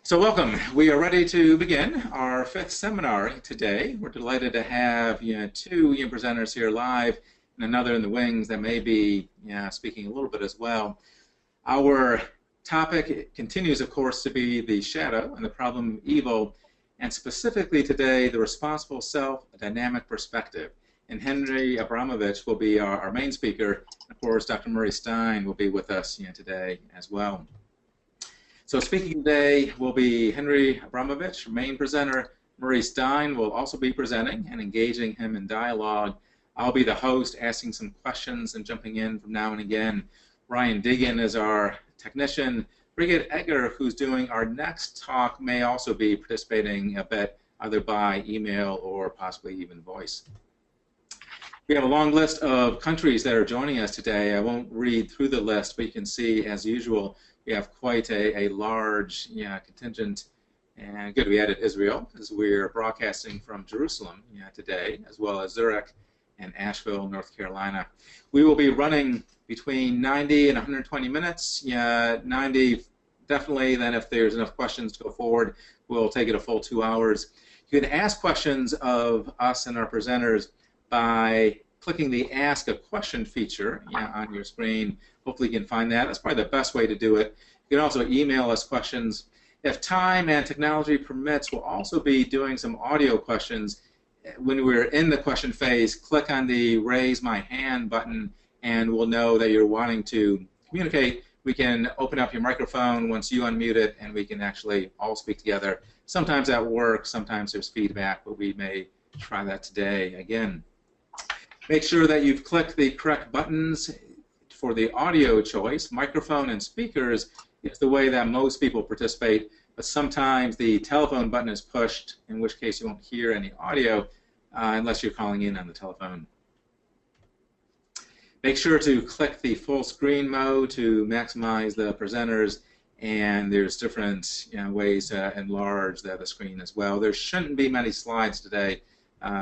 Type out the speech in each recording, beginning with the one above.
So welcome. We are ready to begin our fifth seminar today. We're delighted to have two presenters here live and another in the wings that may be speaking a little bit as well. Our topic continues, of course, to be the shadow and the problem of evil, and specifically today, the responsible self, a dynamic perspective. And Henry Abramovitch will be our main speaker. Of course, Dr. Murray Stein will be with us today as well. So speaking today will be Henry Abramovitch, main presenter. Murray Stein will also be presenting and engaging him in dialogue. I'll be the host, asking some questions and jumping in from now and again. Ryan Diggin is our technician. Brigitte Egger, who's doing our next talk, may also be participating a bit, either by email or possibly even voice. We have a long list of countries that are joining us today. I won't read through the list, but you can see, as usual, we have quite a large contingent. And good, we added Israel, as we're broadcasting from Jerusalem today, as well as Zurich and Asheville, North Carolina. We will be running between 90 and 120 minutes. 90 definitely, then if there's enough questions to go forward, we'll take it a full 2 hours. You can ask questions of us and our presenters by clicking the Ask a Question feature on your screen. Hopefully you can find that. That's probably the best way to do it. You can also email us questions. If time and technology permits, we'll also be doing some audio questions. When we're in the question phase, click on the Raise My Hand button, and we'll know that you're wanting to communicate. We can open up your microphone once you unmute it, and we can actually all speak together. Sometimes that works, sometimes there's feedback, but we may try that today again. Make sure that you've clicked the correct buttons for the audio choice. Microphone and speakers is the way that most people participate, but sometimes the telephone button is pushed, in which case you won't hear any audio unless you're calling in on the telephone. Make sure to click the full screen mode to maximize the presenters, and there's different ways to enlarge the screen as well. There shouldn't be many slides today,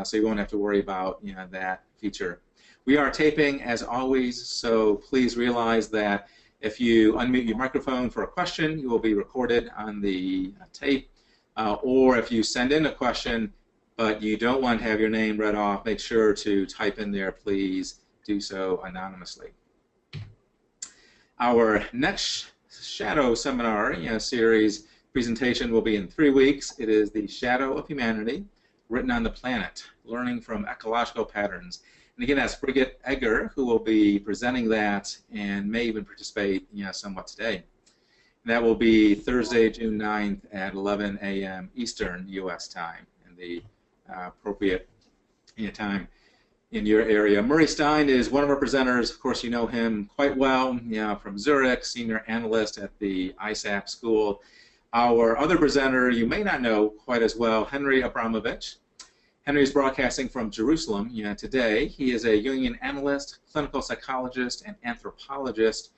so you won't have to worry about that feature. We are taping as always, so please realize that if you unmute your microphone for a question, you will be recorded on the tape. Or if you send in a question but you don't want to have your name read off, make sure to type in there, please do so anonymously. Our next Shadow Seminar series presentation will be in 3 weeks. It is The Shadow of Humanity, Written on the Planet, Learning from Ecological Patterns. And again, that's Brigitte Egger who will be presenting that and may even participate somewhat today. And that will be Thursday, June 9th at 11 a.m. Eastern U.S. time, and the appropriate time in your area. Murray Stein is one of our presenters. Of course, you know him quite well from Zurich, senior analyst at the ISAP school. Our other presenter you may not know quite as well, Henry Abramovitch. Henry is broadcasting from Jerusalem today. He is a Jungian analyst, clinical psychologist, and anthropologist,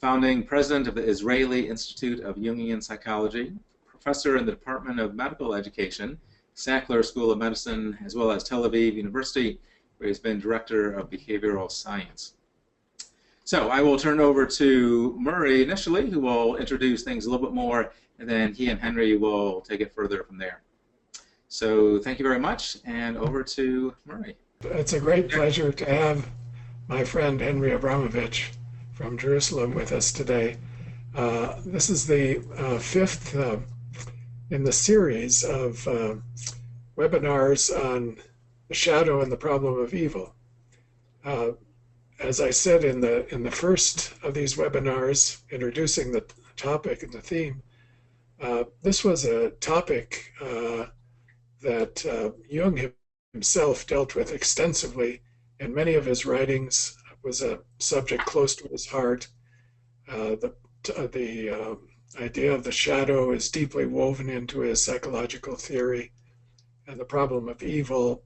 founding president of the Israeli Institute of Jungian Psychology, professor in the Department of Medical Education, Sackler School of Medicine, as well as Tel Aviv University, where he's been director of behavioral science. So I will turn over to Murray initially, who will introduce things a little bit more, and then he and Henry will take it further from there. So thank you very much, and over to Murray. It's a great pleasure to have my friend Henry Abramovitch from Jerusalem with us today. This is the fifth in the series of webinars on the shadow and the problem of evil. As I said in the first of these webinars, introducing the topic and the theme, this was a topic that Jung himself dealt with extensively in many of his writings. It was a subject close to his heart. The idea of the shadow is deeply woven into his psychological theory, and the problem of evil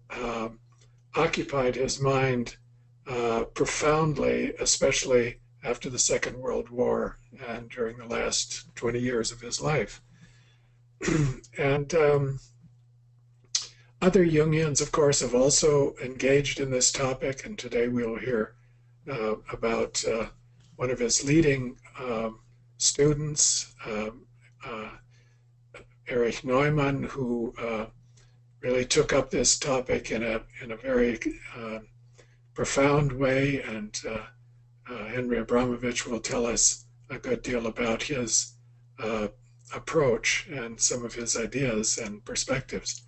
occupied his mind profoundly, especially after the Second World War and during the last 20 years of his life. And other Jungians, of course, have also engaged in this topic, and today we'll hear about one of his leading students, Erich Neumann, who really took up this topic in a very profound way, and Henry Abramovitch will tell us a good deal about his approach and some of his ideas and perspectives.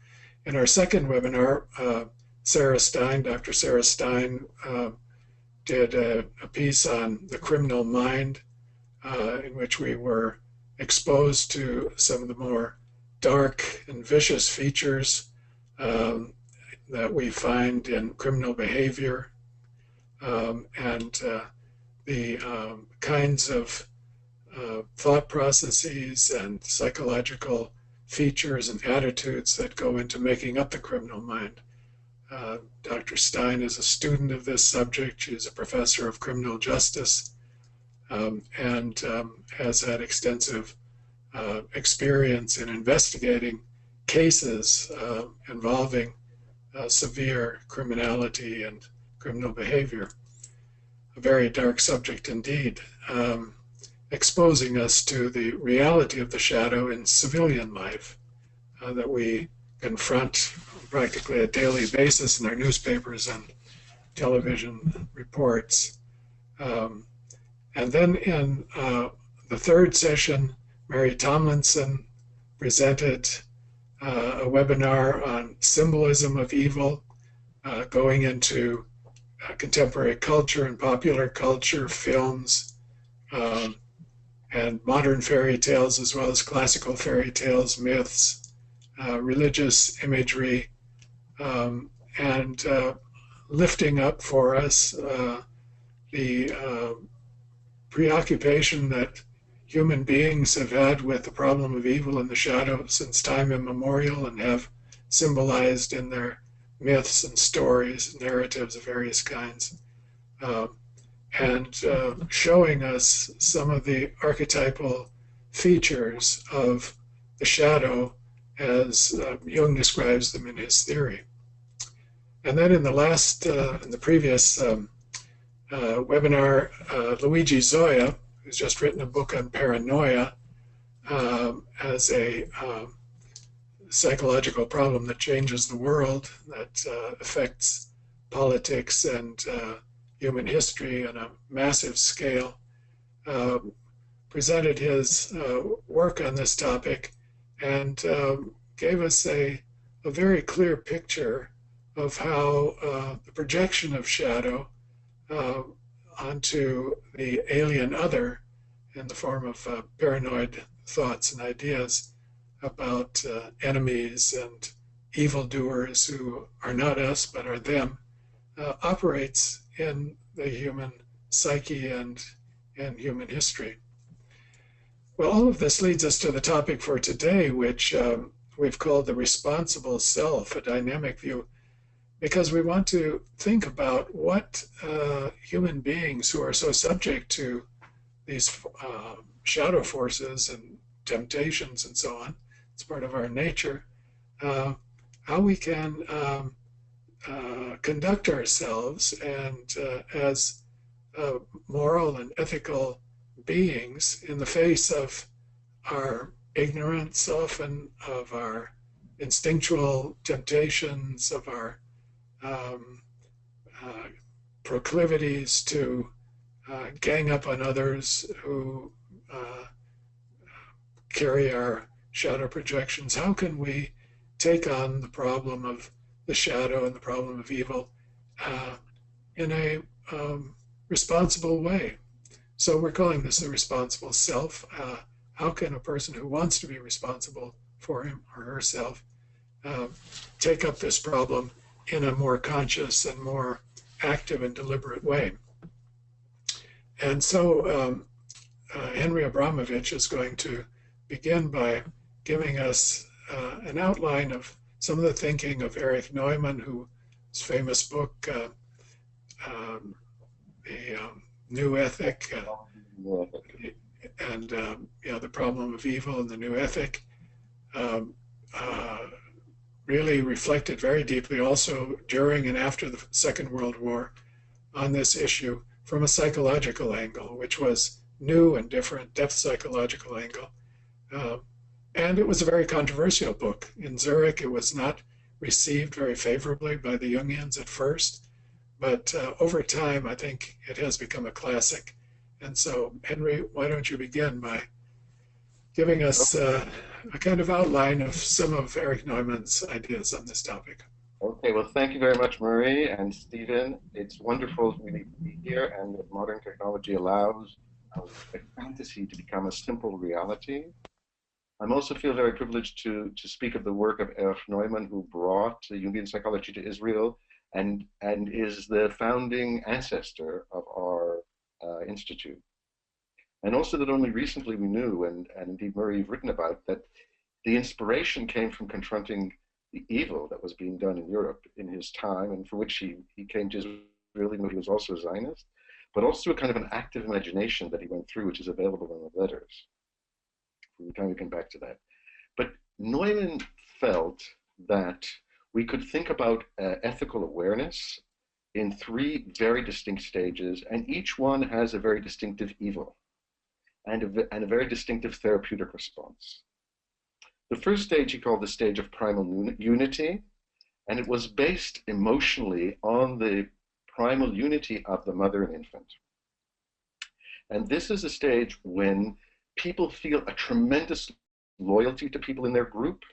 In our second webinar, Dr. Sarah Stein did a piece on the criminal mind, in which we were exposed to some of the more dark and vicious features that we find in criminal behavior, and the kinds of thought processes and psychological features and attitudes that go into making up the criminal mind. Dr. Stein is a student of this subject. She's a professor of criminal justice, and has had extensive experience in investigating cases involving severe criminality and criminal behavior. A very dark subject indeed, exposing us to the reality of the shadow in civilian life that we confront practically a daily basis in our newspapers and television reports. And then in the third session, Mary Tomlinson presented a webinar on symbolism of evil, going into contemporary culture and popular culture, films, and modern fairy tales, as well as classical fairy tales, myths, religious imagery, and lifting up for us the preoccupation that human beings have had with the problem of evil and the shadow since time immemorial, and have symbolized in their myths and stories, narratives of various kinds, and showing us some of the archetypal features of the shadow as Jung describes them in his theory. And then in the previous webinar, Luigi Zoya, who's just written a book on paranoia as a psychological problem that changes the world, that affects politics and human history on a massive scale, presented his work on this topic and gave us a very clear picture of how the projection of shadow onto the alien other in the form of paranoid thoughts and ideas about enemies and evildoers who are not us but are them, operates in the human psyche and in human history. Well, all of this leads us to the topic for today, which we've called the responsible self, a dynamic view, because we want to think about what human beings who are so subject to these shadow forces and temptations and so on, it's part of our nature, how we can conduct ourselves and as moral and ethical beings in the face of our ignorance often, of our instinctual temptations, of our proclivities to gang up on others who carry our shadow projections. How can we take on the problem of the shadow and the problem of evil in a responsible way? So we're calling this the responsible self. How can a person who wants to be responsible for him or herself take up this problem in a more conscious and more active and deliberate way? And so Henry Abramovitch is going to begin by giving us an outline of some of the thinking of Erich Neumann, whose famous book, The New Ethic, and The Problem of Evil and the New Ethic, really reflected very deeply also during and after the Second World War on this issue from a psychological angle, which was new and different, depth psychological angle, And it was a very controversial book. In Zurich, it was not received very favorably by the Jungians at first, but over time, I think it has become a classic. And so, Henry, why don't you begin by giving us a kind of outline of some of Eric Neumann's ideas on this topic? Okay, well, thank you very much, Murray and Stephen. It's wonderful really to be here, and that modern technology allows a fantasy to become a simple reality. I also feel very privileged to speak of the work of Erich Neumann, who brought Jungian psychology to Israel and is the founding ancestor of our institute. And also that only recently we knew, and indeed Murray, you've written about, that the inspiration came from confronting the evil that was being done in Europe in his time, and for which he came to Israel, even though he was also a Zionist, but also a kind of an active imagination that he went through, which is available in the letters. We can come back to that. But Neumann felt that we could think about ethical awareness in three very distinct stages, and each one has a very distinctive evil and a very distinctive therapeutic response. The first stage he called the stage of primal unity, and it was based emotionally on the primal unity of the mother and infant. And this is a stage when people feel a tremendous loyalty to people in their group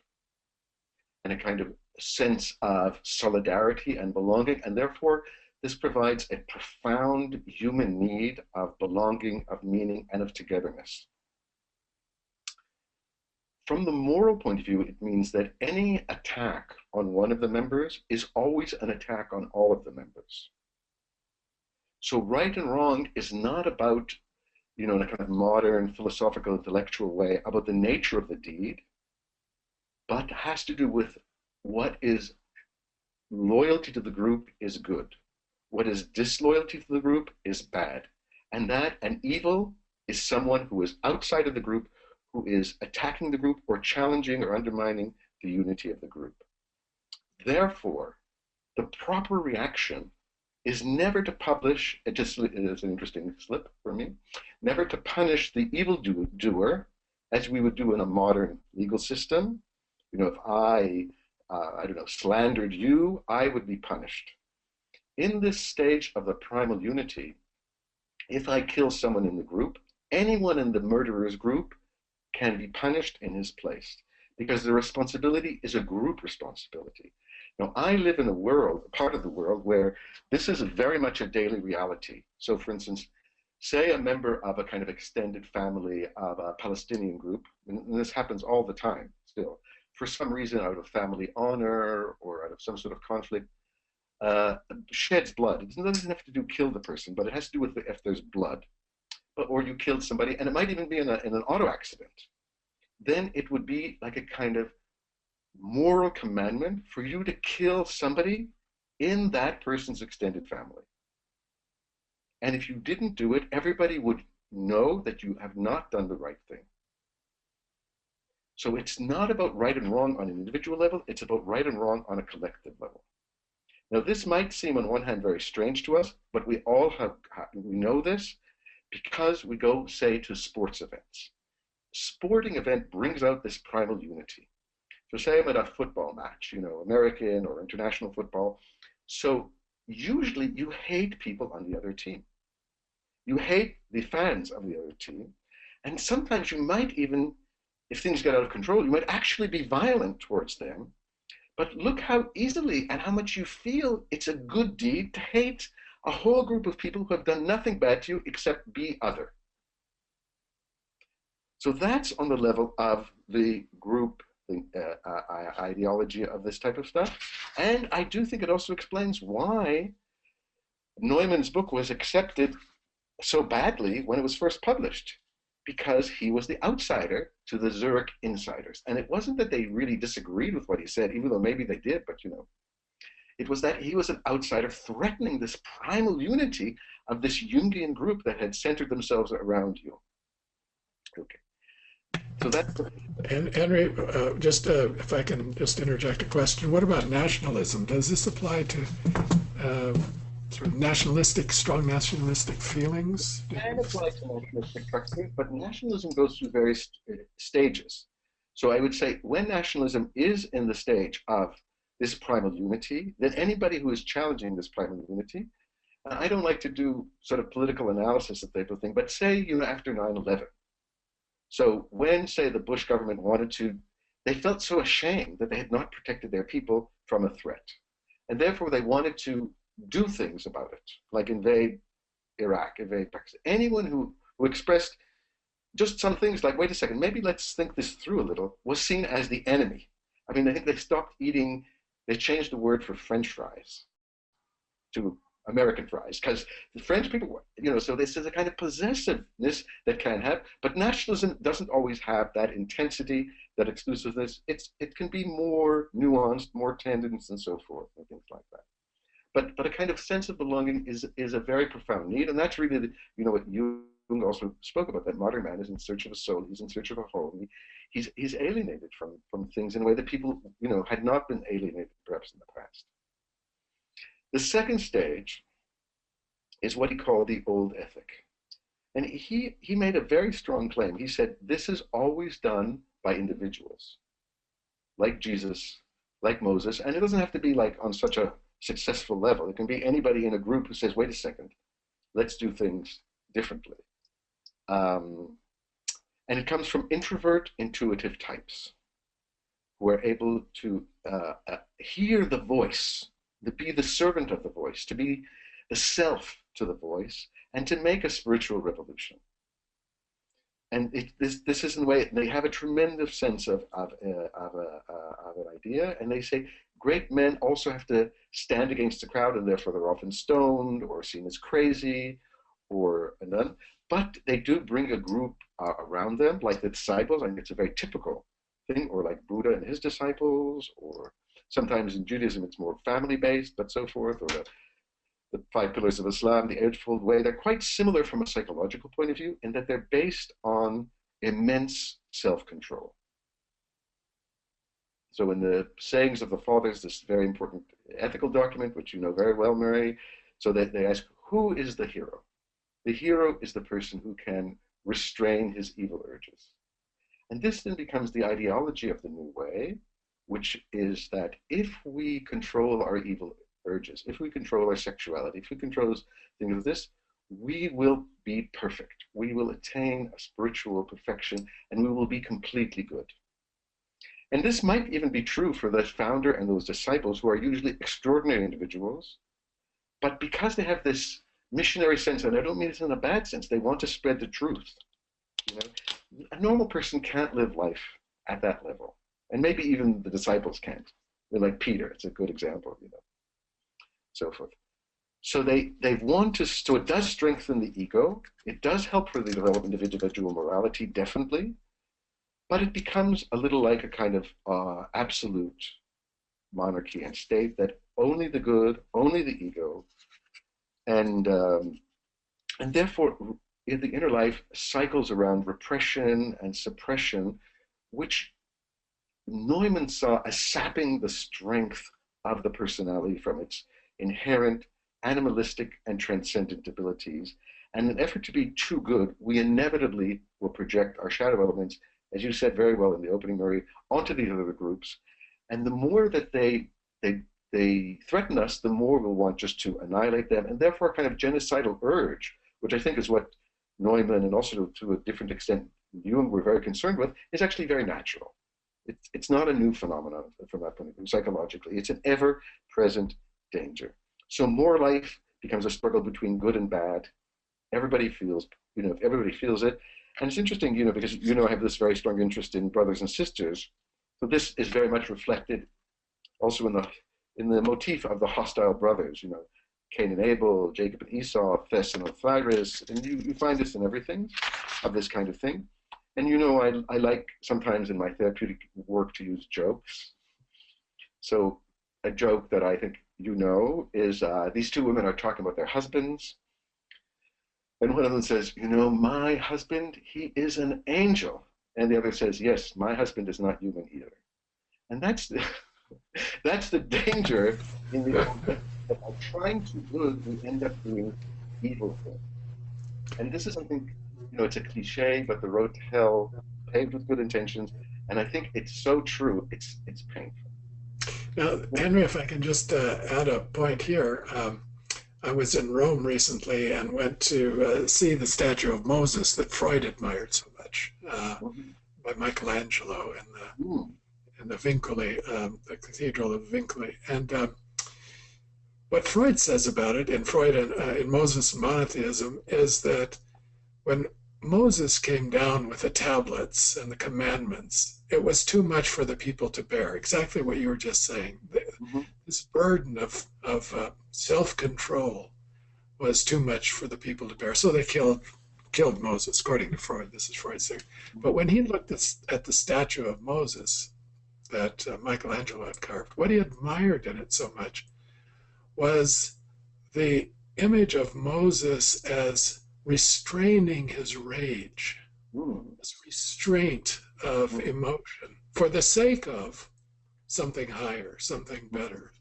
and a kind of sense of solidarity and belonging, and therefore this provides a profound human need of belonging, of meaning, and of togetherness. From the moral point of view, it means that any attack on one of the members is always an attack on all of the members. So right and wrong is not about, in a kind of modern philosophical intellectual way, about the nature of the deed, but has to do with what is loyalty to the group is good. What is disloyalty to the group is bad. And that an evil is someone who is outside of the group, who is attacking the group or challenging or undermining the unity of the group. Therefore, the proper reaction is never to publish, it is an interesting slip for me, never to punish the evildoer as we would do in a modern legal system. If I don't know, slandered you, I would be punished. In this stage of the primal unity, if I kill someone in the group, anyone in the murderer's group can be punished in his place, because the responsibility is a group responsibility. Now, I live in a part of the world where this is very much a daily reality. So, for instance, say a member of a kind of extended family of a Palestinian group, and this happens all the time still, for some reason out of family honor or out of some sort of conflict, sheds blood. It doesn't have to kill the person, but it has to do with if there's blood. Or you killed somebody, and it might even be in an auto accident. Then it would be like a kind of moral commandment for you to kill somebody in that person's extended family. And if you didn't do it, everybody would know that you have not done the right thing. So it's not about right and wrong on an individual level, it's about right and wrong on a collective level. Now, this might seem on one hand very strange to us, but we know this because we go, say, to sports events. Sporting event brings out this primal unity. So say I'm at a football match, American or international football. So usually you hate people on the other team. You hate the fans of the other team. And sometimes you might even, if things get out of control, you might actually be violent towards them. But look how easily and how much you feel it's a good deed to hate a whole group of people who have done nothing bad to you except be other. So that's on the level of the group ideology of this type of stuff. And I do think it also explains why Neumann's book was accepted so badly when it was first published, because he was the outsider to the Zurich insiders. And it wasn't that they really disagreed with what he said, even though maybe they did, but it was that he was an outsider threatening this primal unity of this Jungian group that had centered themselves around you. Okay. So that's... And Henry, just if I can just interject a question, what about nationalism? Does this apply to sort of strong nationalistic feelings? It can apply to nationalistic practices, but nationalism goes through various stages. So I would say when nationalism is in the stage of this primal unity, then anybody who is challenging this primal unity, and I don't like to do sort of political analysis of type of thing, but say, after 9/11. So when, say, the Bush government wanted to, they felt so ashamed that they had not protected their people from a threat. And therefore they wanted to do things about it, like invade Iraq, invade Pakistan. Anyone who expressed just some things like, wait a second, maybe let's think this through a little, was seen as the enemy. I mean, I think they stopped eating, they changed the word for French fries to American fries, because the French people, so this is a kind of possessiveness that can have, but nationalism doesn't always have that intensity, that exclusiveness. It can be more nuanced, more tendons and so forth, and things like that. But a kind of sense of belonging is a very profound need, and that's really what Jung also spoke about, that modern man is in search of a soul, he's in search of a home, he's alienated from things in a way that people had not been alienated perhaps in the past. The second stage is what he called the old ethic. And he made a very strong claim. He said, this is always done by individuals, like Jesus, like Moses, and it doesn't have to be like on such a successful level. It can be anybody in a group who says, wait a second, let's do things differently. And it comes from introvert, intuitive types who are able to hear the voice, to be the servant of the voice, to be the self to the voice, and to make a spiritual revolution. And this is in the way they have a tremendous sense of an idea, and they say great men also have to stand against the crowd, and therefore they're often stoned or seen as crazy, or none. But they do bring a group around them, like the disciples. I think it's a very typical thing, or like Buddha and his disciples, or sometimes in Judaism it's more family-based, but so forth, or the 5 pillars of Islam, the Eightfold Way. They're quite similar from a psychological point of view in that they're based on immense self-control. So in the sayings of the fathers, this very important ethical document, which you know very well, Murray, so that they ask, who is the hero? The hero is the person who can restrain his evil urges. And this then becomes the ideology of the New Way, which is that if we control our evil urges, if we control our sexuality, if we control things of this, we will be perfect. We will attain a spiritual perfection, and we will be completely good. And this might even be true for the founder and those disciples, who are usually extraordinary individuals, but because they have this missionary sense, and I don't mean this in a bad sense, they want to spread the truth. A normal person can't live life at that level, and maybe even the disciples can't. They're like Peter, it's a good example, so forth. So they want to, so it does strengthen the ego, it does help for the development of individual morality, definitely, but it becomes a little like a kind of absolute monarchy and state, that only the good, only the ego, and therefore in the inner life cycles around repression and suppression, which Neumann saw as sapping the strength of the personality from its inherent animalistic and transcendent abilities. And in an effort to be too good, we inevitably will project our shadow elements, as you said very well in the opening, Murray, onto these other groups. And the more that they threaten us, the more we'll want just to annihilate them, and therefore a kind of genocidal urge, which I think is what Neumann and also to a different extent Jung were very concerned with, is actually very natural. It's not a new phenomenon from that point of view, psychologically. It's an ever-present danger. So more life becomes a struggle between good and bad. Everybody feels, everybody feels it. And it's interesting, because I have this very strong interest in brothers and sisters. So this is very much reflected also in the motif of the hostile brothers, Cain and Abel, Jacob and Esau, Thess and Osiris, and you find this in everything of this kind of thing. And I like sometimes in my therapeutic work to use jokes. So a joke that I think is these two women are talking about their husbands. And one of them says, my husband, he is an angel. And the other says, yes, my husband is not human either. And that's the danger in the that by trying to good, we end up doing evil things. And this is something, it's a cliche, but the road to hell, paved with good intentions, And I think it's so true. It's painful. Now, Henry, if I can just add a point here. I was in Rome recently and went to see the statue of Moses that Freud admired so much, Mhm. by Michelangelo Mm. in the Vincoli, the Cathedral of Vincoli. And what Freud says about it, in Freud and in Moses monotheism, is that when Moses came down with the tablets and the commandments, it was too much for the people to bear. Exactly what you were just saying. Mhm. This burden of self-control was too much for the people to bear. So they killed Moses, according to Freud. This is Freud's theory. But when he looked at the statue of Moses that Michelangelo had carved, what he admired in it so much was the image of Moses as restraining his rage, Mm. as restraint of Mm. emotion for the sake of something higher, something better.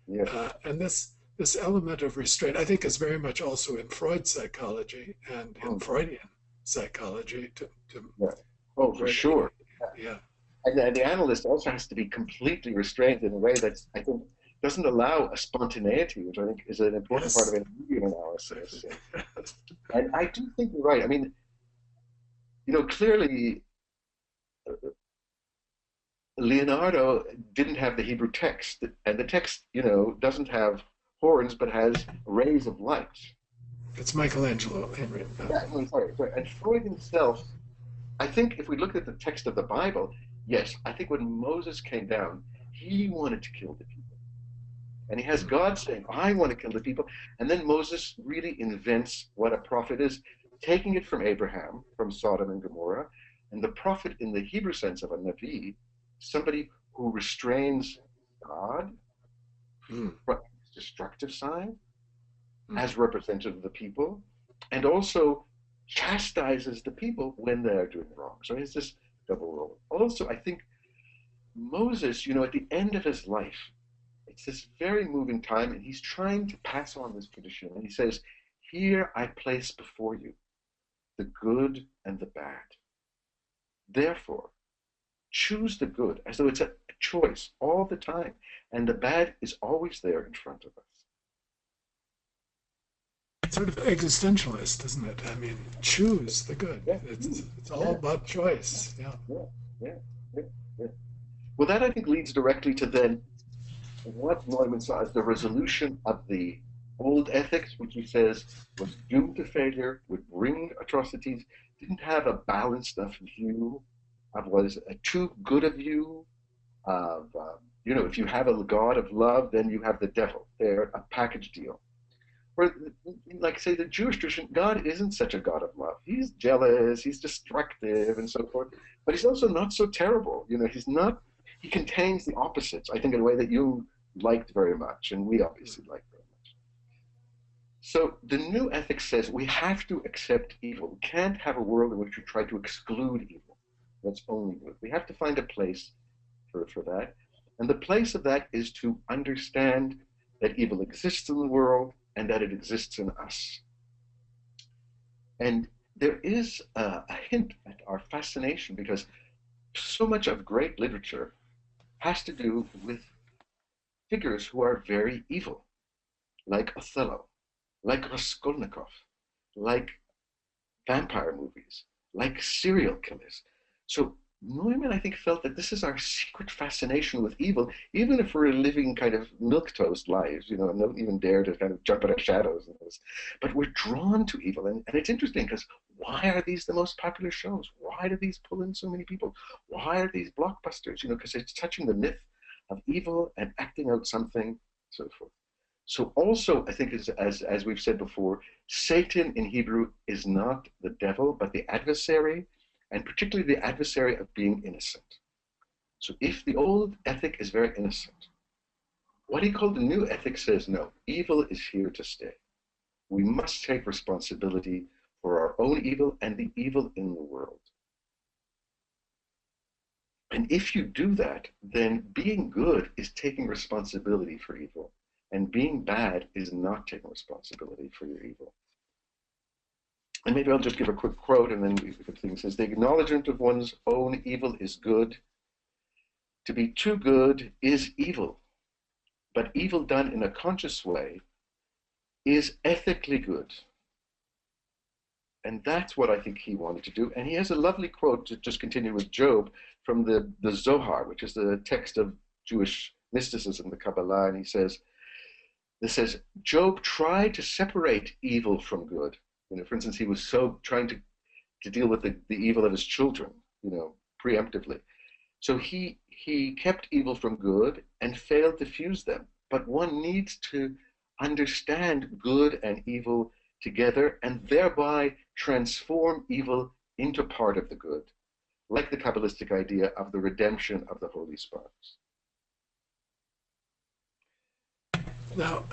Yes. And this element of restraint, I think, is very much also in Freud's psychology and in Mm. Freudian psychology. Yeah. Oh, for sure. Yeah. And the analyst also has to be completely restrained in a way that I think doesn't allow a spontaneity, which I think is an important part of Yes. interviewing analysis. And I do think you're right. I mean, clearly Leonardo didn't have the Hebrew text, and the text, doesn't have horns but has rays of light. It's Michelangelo, Henry. Yeah, no, sorry. And Freud himself, I think if we look at the text of the Bible, yes, I think when Moses came down, he wanted to kill the people. And he has God saying, I want to kill the people. And then Moses really invents what a prophet is, taking it from Abraham, from Sodom and Gomorrah. And the prophet, in the Hebrew sense of a Navi, somebody who restrains God Mm. from his destructive side Mm. as representative of the people, and also chastises the people when they're doing wrong. So it's this double role. Also, I think Moses, at the end of his life, it's this very moving time, and he's trying to pass on this tradition. And he says, here I place before you the good and the bad. Therefore, choose the good, as though it's a choice all the time, and the bad is always there in front of us. Sort of existentialist, isn't it? I mean, choose the good. Yeah, It's all yeah, about choice. Yeah. yeah, yeah, yeah, yeah. Well, that I think leads directly to then what Neumann saw as the resolution of the old ethics, which he says was doomed to failure, would bring atrocities, didn't have a balanced enough view of was too good a view of, if you have a God of love, then you have the devil. They're a package deal. Where, like say, the Jewish tradition, God isn't such a God of love. He's jealous, he's destructive, and so forth. But he's also not so terrible. He's not. He contains the opposites. I think in a way that Jung liked very much, and we obviously like very much. So the new ethics says we have to accept evil. We can't have a world in which we try to exclude evil. That's only good. We have to find a place for that. And the place of that is to understand that evil exists in the world and that it exists in us. And there is a hint at our fascination because so much of great literature has to do with figures who are very evil, like Othello, like Raskolnikov, like vampire movies, like serial killers. So Neumann, I think, felt that this is our secret fascination with evil, even if we're living kind of milquetoast lives, and don't even dare to kind of jump at our shadows. But we're drawn to evil. And it's interesting because why are these the most popular shows? Why do these pull in so many people? Why are these blockbusters? Because it's touching the myth of evil and acting out something, so forth. So also, I think, as we've said before, Satan in Hebrew is not the devil, but the adversary, and particularly the adversary of being innocent. So if the old ethic is very innocent, what he called the new ethic says, no, evil is here to stay. We must take responsibility for our own evil and the evil in the world. And if you do that, then being good is taking responsibility for evil. And being bad is not taking responsibility for your evil. and maybe I'll just give a quick quote and then we could think. It says, the acknowledgement of one's own evil is good. To be too good is evil, but evil done in a conscious way is ethically good. And that's what I think he wanted to do. And he has a lovely quote to just continue with Job from the Zohar, which is the text of Jewish mysticism, the Kabbalah. And he says, this says, Job tried to separate evil from good. You know, for instance, he was so trying to deal with the evil of his children, you know, preemptively. So he kept evil from good and failed to fuse them. But one needs to understand good and evil together and thereby transform evil into part of the good, like the Kabbalistic idea of the redemption of the holy sparks. Now,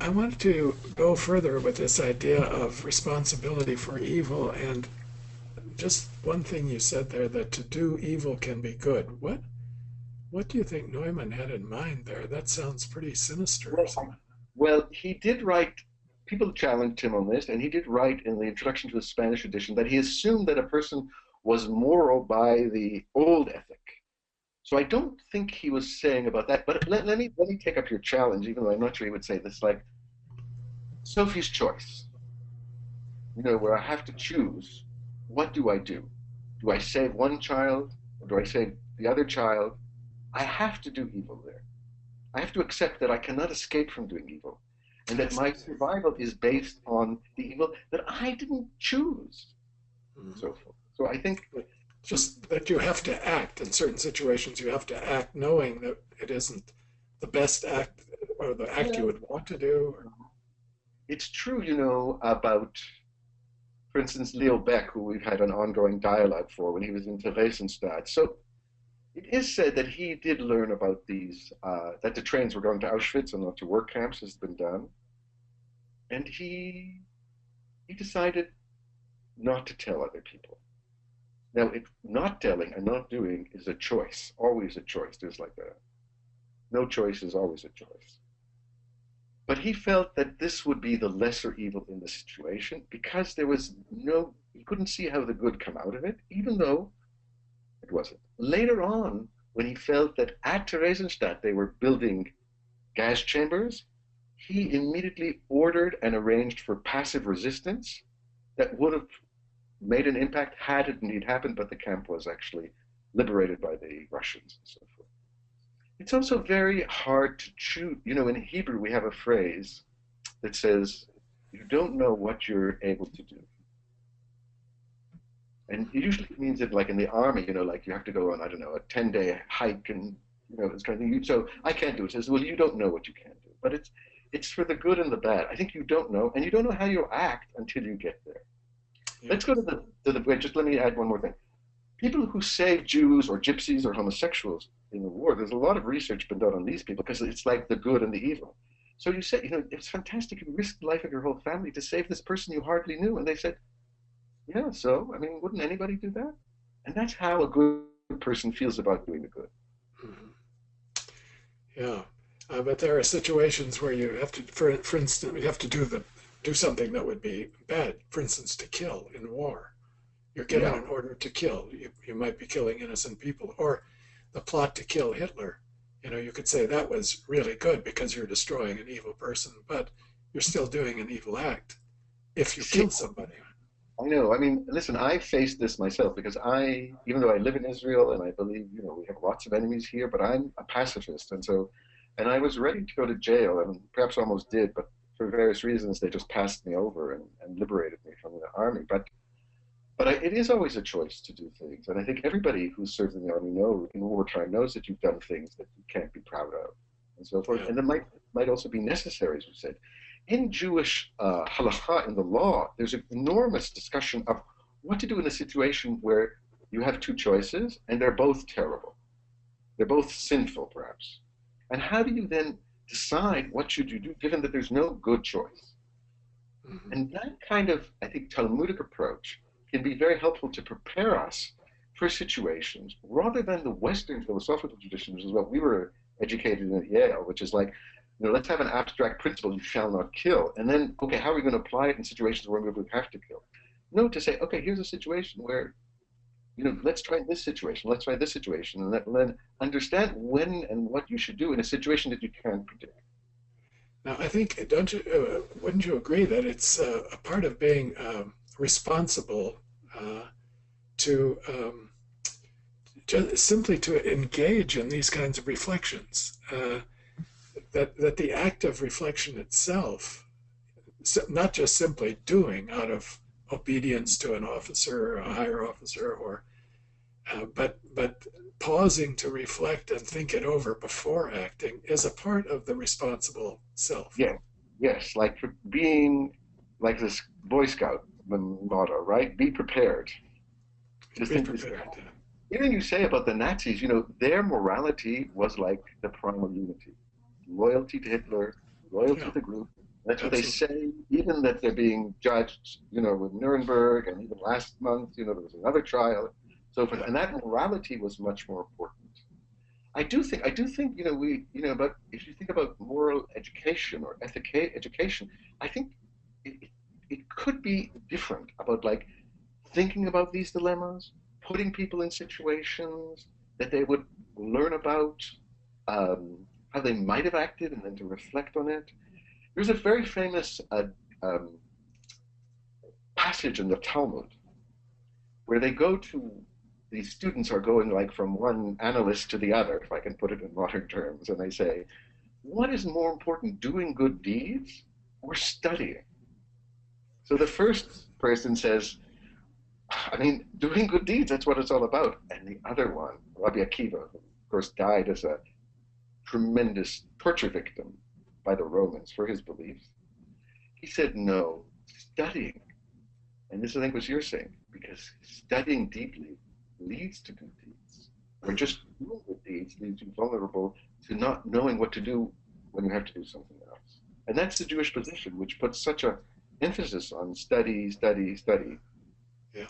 I want to go further with this idea of responsibility for evil, and just one thing you said there, that to do evil can be good. What do you think Neumann had in mind there? That sounds pretty sinister. Well, he did write, people challenged him on this, and he did write in the introduction to the Spanish edition that he assumed that a person was moral by the old ethic. So I don't think he was saying about that, but let me take up your challenge, even though I'm not sure he would say this, like Sophie's choice, you know, where I have to choose, what do I do? Do I save one child, or do I save the other child? I have to do evil there. I have to accept that I cannot escape from doing evil, and that my survival is based on the evil that I didn't choose, and so forth. So I think just that you have to act in certain situations. You have to act knowing that it isn't the best act or the act you would want to do. It's true, you know, about, for instance, Leo Beck, who we've had an ongoing dialogue for when he was in Theresienstadt. So it is said that he did learn about these, that the trains were going to Auschwitz and not to work camps has been done. And he decided not to tell other people. Now, not telling and not doing is a choice, always a choice. There's like no choice is always a choice. But he felt that this would be the lesser evil in the situation because there was he couldn't see how the good come out of it, even though it wasn't. Later on, when he felt that at Theresienstadt they were building gas chambers, he immediately ordered and arranged for passive resistance that would have made an impact had it indeed happened, but the camp was actually liberated by the Russians and so forth. It's also very hard to choose. You know, in Hebrew we have a phrase that says, you don't know what you're able to do. And it usually means that, like in the army, you know, like you have to go on, I don't know, a 10-day hike and, you know, this kind of thing. So I can't do it. It says, well, you don't know what you can do. But it's for the good and the bad. I think you don't know, and you don't know how you'll act until you get there. Yeah. Let's go to wait, just let me add one more thing. People who save Jews or gypsies or homosexuals in the war, there's a lot of research been done on these people because it's like the good and the evil. So you say, you know, it's fantastic. You risked the life of your whole family to save this person you hardly knew. And they said, yeah, so, I mean, wouldn't anybody do that? And that's how a good person feels about doing the good. Mm-hmm. Yeah. But there are situations where you have to, for instance, you have to do something that would be bad. For instance, to kill in war. You're given an order to kill. You might be killing innocent people. Or the plot to kill Hitler. You know, you could say that was really good because you're destroying an evil person, but you're still doing an evil act if you kill somebody. I know. I mean, listen, I faced this myself because even though I live in Israel and I believe, you know, we have lots of enemies here, but I'm a pacifist. And I was ready to go to jail and perhaps almost did, but for various reasons, they just passed me over and liberated me from the army. But it is always a choice to do things. And I think everybody who serves in the army in wartime knows that you've done things that you can't be proud of and so forth. Yeah. And it might also be necessary, as we said. In Jewish halakha, in the law, there's an enormous discussion of what to do in a situation where you have two choices and they're both terrible. They're both sinful, perhaps. And how do you then decide what should you do, given that there's no good choice? Mm-hmm. And that kind of, I think, Talmudic approach can be very helpful to prepare us for situations rather than the Western philosophical tradition, which is what we were educated in at Yale, which is like, let's have an abstract principle, you shall not kill. And then, okay, how are we going to apply it in situations where we have to kill? No, to say, okay, here's a situation where, let's try this situation, let's try this situation, and then understand when and what you should do in a situation that you can't predict. Now, I think, wouldn't you agree that it's a part of being responsible to just simply to engage in these kinds of reflections? That the act of reflection itself, not just simply doing out of obedience to an officer or a higher officer, or but pausing to reflect and think it over before acting, is a part of the responsible self. Yeah, yes, like for being like this Boy Scout motto, right? Be prepared. Just Be prepared. Even you say about the Nazis, their morality was like the primal unity. Loyalty to Hitler, loyalty to the group. That's what they say, even that they're being judged, with Nuremberg, and even last month, there was another trial, so forth. And that morality was much more important. I do think, but if you think about moral education or education, I think it could be different about like thinking about these dilemmas, putting people in situations that they would learn about, how they might have acted, and then to reflect on it. There's a very famous passage in the Talmud where these students are going like from one analyst to the other, if I can put it in modern terms, and they say, what is more important, doing good deeds or studying? So the first person says, doing good deeds, that's what it's all about. And the other one, Rabbi Akiva, who of course died as a tremendous torture victim by the Romans for his beliefs, he said, no, studying. And this, I think, was you're saying, because studying deeply leads to good deeds. Or just doing good deeds leaves you vulnerable to not knowing what to do when you have to do something else. And that's the Jewish position, which puts such an emphasis on study, study, study. Yeah.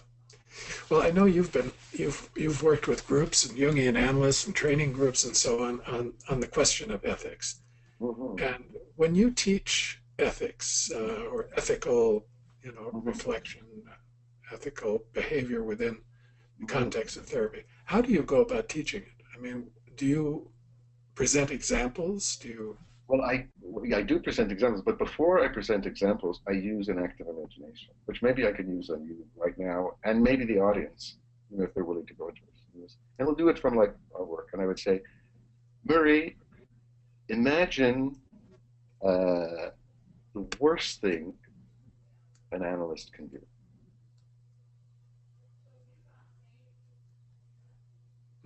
Well, I know you've worked with groups and Jungian analysts and training groups and so on the question of ethics. Mm-hmm. And when you teach ethics or ethical, reflection, ethical behavior within the context of therapy, how do you go about teaching it? Do you present examples? Well, I do present examples, but before I present examples, I use an active imagination, which maybe I can use on you right now, and maybe the audience, if they're willing to go into this. And we'll do it from like our work. And I would say, Murray, imagine the worst thing an analyst can do.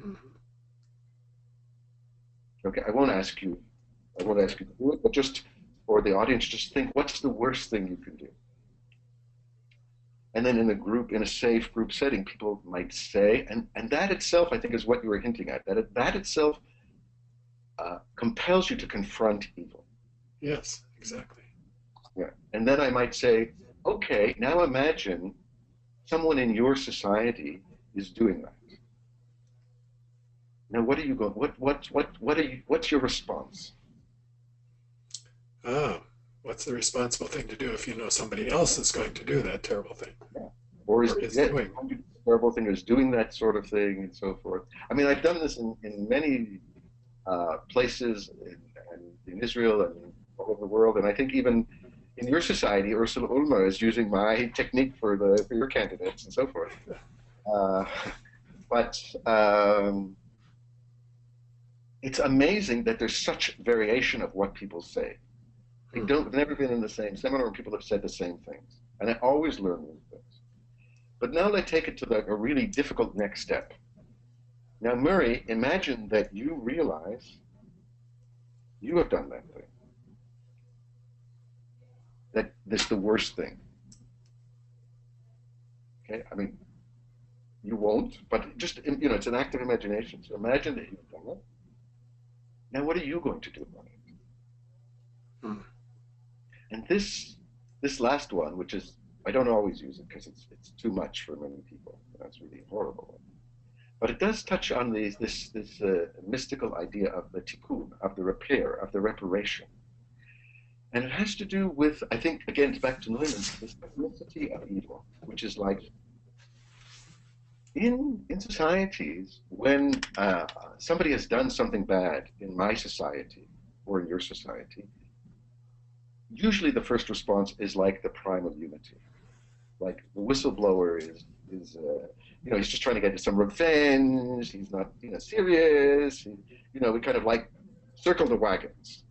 Mm-hmm. Okay, I won't ask you to do it, but or the audience, just think, what's the worst thing you can do? And then in a safe group setting, people might say, and that itself, I think, is what you were hinting at, that itself compels you to confront evil. Yes, exactly. Yeah. And then I might say, okay, now imagine someone in your society is doing that. Now, what are you going? What's your response? What's the responsible thing to do if you know somebody else is going to do that terrible thing? Yeah. Or is doing the terrible thing, is doing that sort of thing, and so forth. I've done this in many places in Israel and all over the world, and I think even in your society, Ursula Ulmer is using my technique for your candidates and so forth. But it's amazing that there's such variation of what people say. I've never been in the same seminar where people have said the same things, and I always learn new things. But now let's take it to a really difficult next step. Now, Murray, imagine that you realize you have done that thing. That this is the worst thing. Okay, you won't, but just, it's an active imagination. So imagine that you've done it. Now, what are you going to do about it? And this last one, which is, I don't always use it because it's too much for many people. That's really horrible. But it does touch on this mystical idea of the tikkun, of the repair, of the reparation. And it has to do with, I think, again, it's back to Neumann, the simplicity of evil, which is like in societies, when somebody has done something bad in my society or in your society, usually the first response is like the primal unity. Like the whistleblower is he's just trying to get some revenge. He's not serious. We kind of like circle the wagons,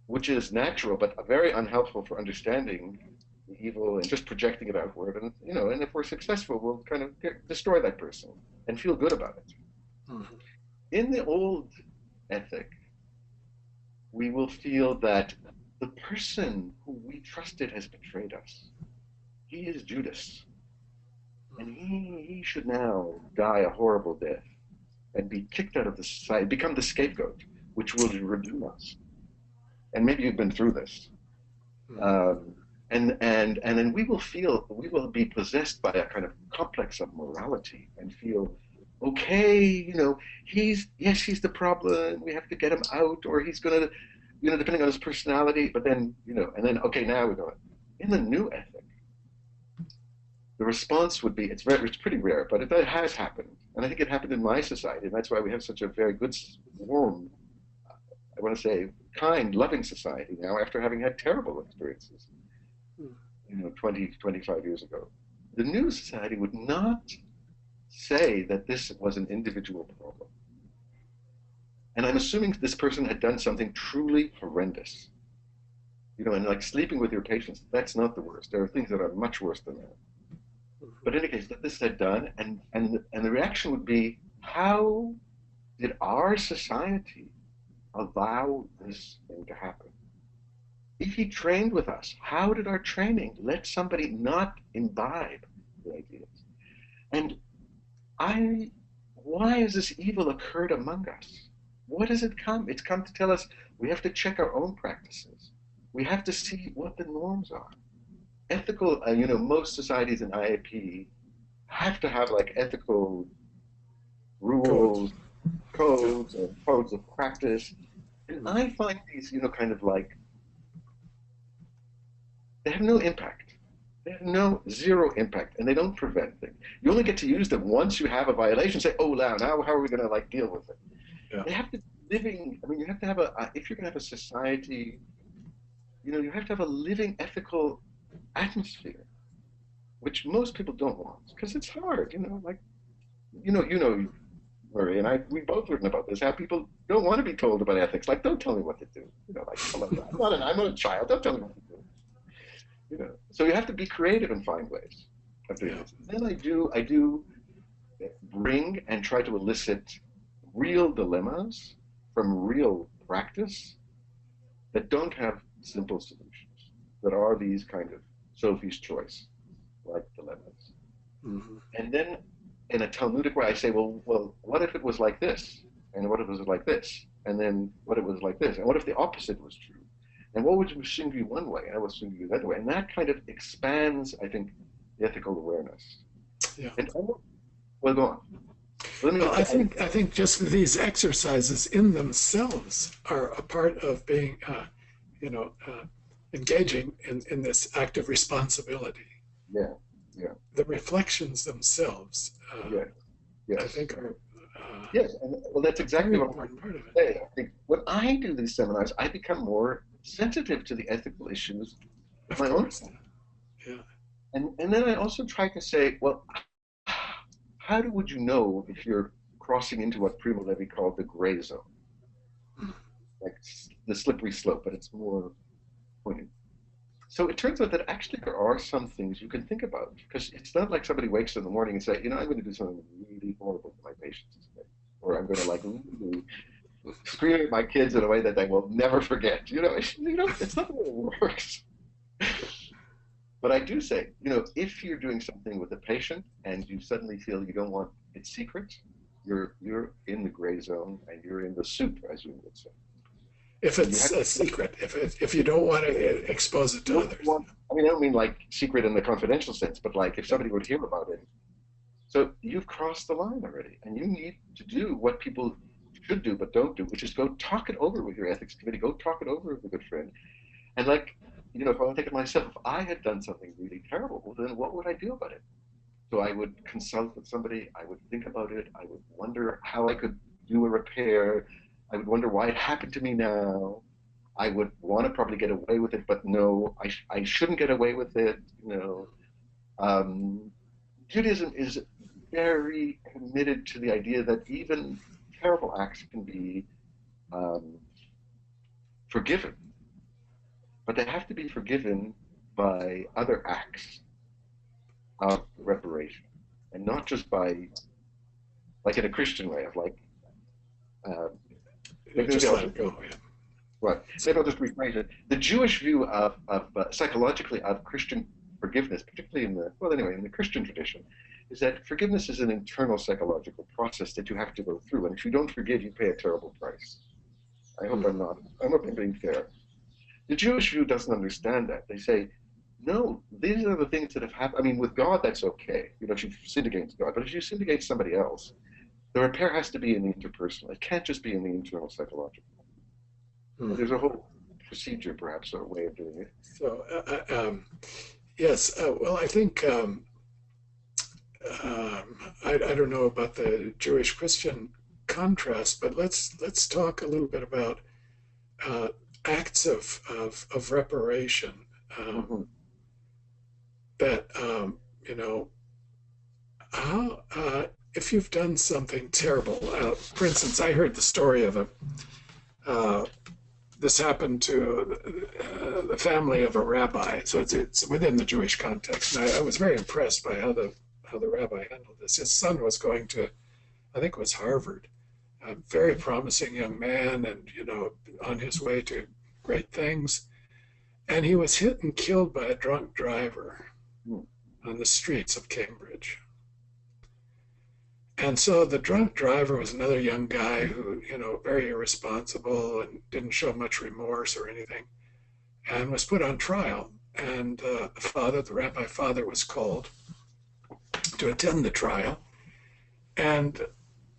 which is natural but very unhelpful for understanding the evil and just projecting it outward. And and if we're successful, we'll kind of destroy that person and feel good about it. Mm-hmm. In the old ethic, we will feel that the person who we trusted has betrayed us. He is Judas, and he should now die a horrible death and be kicked out of the society, become the scapegoat, which will redeem us. And maybe you've been through this. And then we will be possessed by a kind of complex of morality and feel, okay, he's the problem, we have to get him out, or he's gonna, depending on his personality, but then, and then, okay, now we're going. In the new ethic, the response would be, it's pretty rare, but it has happened. And I think it happened in my society, and that's why we have such a very good, warm, I want to say, kind, loving society now after having had terrible experiences, 20, 25 years ago. The new society would not say that this was an individual problem. And I'm assuming this person had done something truly horrendous. And like sleeping with your patients, that's not the worst. There are things that are much worse than that. But in any case, that this had done, and the reaction would be, how did our society allow this thing to happen? If he trained with us, how did our training let somebody not imbibe the ideas? And why has this evil occurred among us? What has it come? It's come to tell us we have to check our own practices. We have to see what the norms are. Ethical, most societies in IAP have to have like ethical rules, codes of practice. And I find these, kind of like, they have no impact. They have zero impact, and they don't prevent things. You only get to use them once you have a violation. Say, oh, now how are we going to like deal with it? Yeah. They have to you have to have if you're going to have a society, you have to have a living ethical atmosphere, which most people don't want, because it's hard, Murray and I, we both written about this, how people don't want to be told about ethics. Like, don't tell me what to do. I'm not a child, don't tell me what to do. So you have to be creative and find ways of doing this. Then I do bring and try to elicit real dilemmas from real practice that don't have simple solutions, that are these kind of Sophie's choice like dilemmas. Mm-hmm. And then in a Talmudic way, I say, well, what if it was like this? And what if it was like this? And then what if it was like this? And what if the opposite was true? And what would swing you one way? And I would swing you the other way. And that kind of expands, I think, the ethical awareness. Yeah. And well, go on. I think just these exercises in themselves are a part of being, engaging in this act of responsibility. Yeah, yeah. The reflections themselves, yes. I think, are yes. And, well, that's exactly what I'm part of it. Say. I think when I do these seminars, I become more sensitive to the ethical issues of my own. Yeah. And then I also try to say, well, how would you know if you're crossing into what Primo Levi called the gray zone? Like the slippery slope, but it's more pointed. So it turns out that actually there are some things you can think about, because it's not like somebody wakes in the morning and say, I'm going to do something really horrible to my patients today, or I'm going to like really scream at my kids in a way that they will never forget. It's not the way it works. But I do say, if you're doing something with a patient and you suddenly feel you don't want it secret, you're in the gray zone and you're in the soup, as you would say. If it's a secret, if you don't want to expose it to others. I don't mean like secret in the confidential sense, but like if somebody would hear about it. So you've crossed the line already, and you need to do what people should do but don't do, which is go talk it over with your ethics committee, go talk it over with a good friend. And like, if I want to take it myself, if I had done something really terrible, well, then what would I do about it? So I would consult with somebody, I would think about it, I would wonder how I could do a repair, I would wonder why it happened to me now. I would want to probably get away with it, but no, I shouldn't get away with it. Judaism is very committed to the idea that even terrible acts can be forgiven, but they have to be forgiven by other acts of reparation, and not just by, like in a Christian way of like, just let it go. Yeah. Right. Maybe I'll just rephrase it. The Jewish view of psychologically of Christian forgiveness, particularly in the Christian tradition, is that forgiveness is an internal psychological process that you have to go through, and if you don't forgive, you pay a terrible price. I hope I'm being fair. The Jewish view doesn't understand that. They say, no, these are the things that have happened. I mean, with God, that's okay. If you've sinned against God, but if you sinned against somebody else, the repair has to be in the interpersonal. It can't just be in the internal psychological. There's a whole procedure, perhaps, or a way of doing it. So, yes. Well, I think I don't know about the Jewish-Christian contrast, but let's talk a little bit about acts of reparation that how if you've done something terrible. For instance, I heard the story of this happened to the family of a rabbi, so it's within the Jewish context. And I was very impressed by how the rabbi handled this. His son was going to, I think it was Harvard, a very promising young man, and on his way to great things, and he was hit and killed by a drunk driver on the streets of Cambridge. And so the drunk driver was another young guy who, very irresponsible and didn't show much remorse or anything, and was put on trial. And the rabbi father was called to attend the trial. And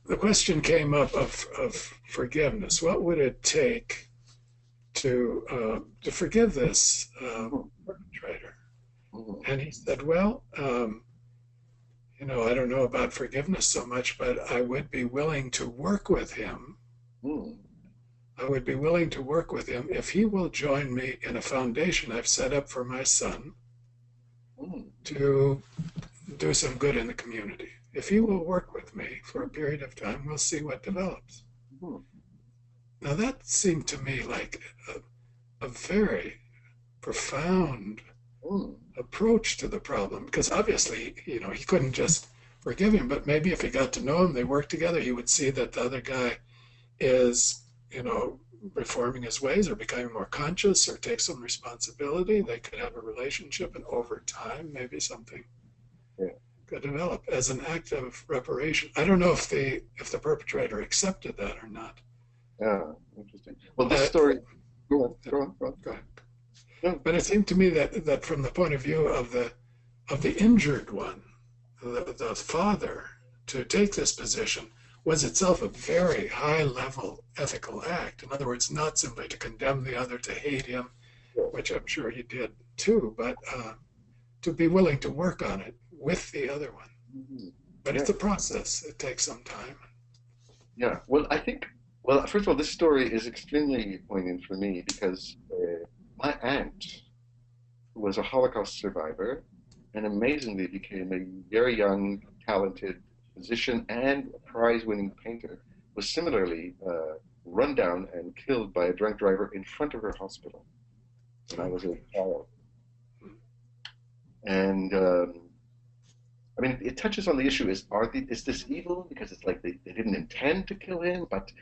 the question came up of forgiveness. What would it take to forgive this perpetrator? And he said, well, I don't know about forgiveness so much, but I would be willing to work with him. I would be willing to work with him if he will join me in a foundation I've set up for my son to do some good in the community. If he will work with me for a period of time, we'll see what develops. Now that seemed to me like a very profound approach to the problem, because obviously, he couldn't just forgive him, but maybe if he got to know him, they worked together, he would see that the other guy is, reforming his ways or becoming more conscious or take some responsibility. They could have a relationship, and over time, maybe something could develop as an act of reparation. I don't know if the perpetrator accepted that or not. Yeah, interesting. Well, this story. Go on. Go ahead. But it seemed to me that from the point of view of the injured one, the father, to take this position was itself a very high-level ethical act. In other words, not simply to condemn the other, to hate him, which I'm sure he did too, but to be willing to work on it with the other one. But it's a process. It takes some time. Yeah. Well, I think, first of all, this story is extremely poignant for me because my aunt, who was a Holocaust survivor, and amazingly became a very young, talented physician and a prize-winning painter, was similarly run down and killed by a drunk driver in front of her hospital when I was a child. And it touches on the issue: is this evil? Because it's like they didn't intend to kill him, but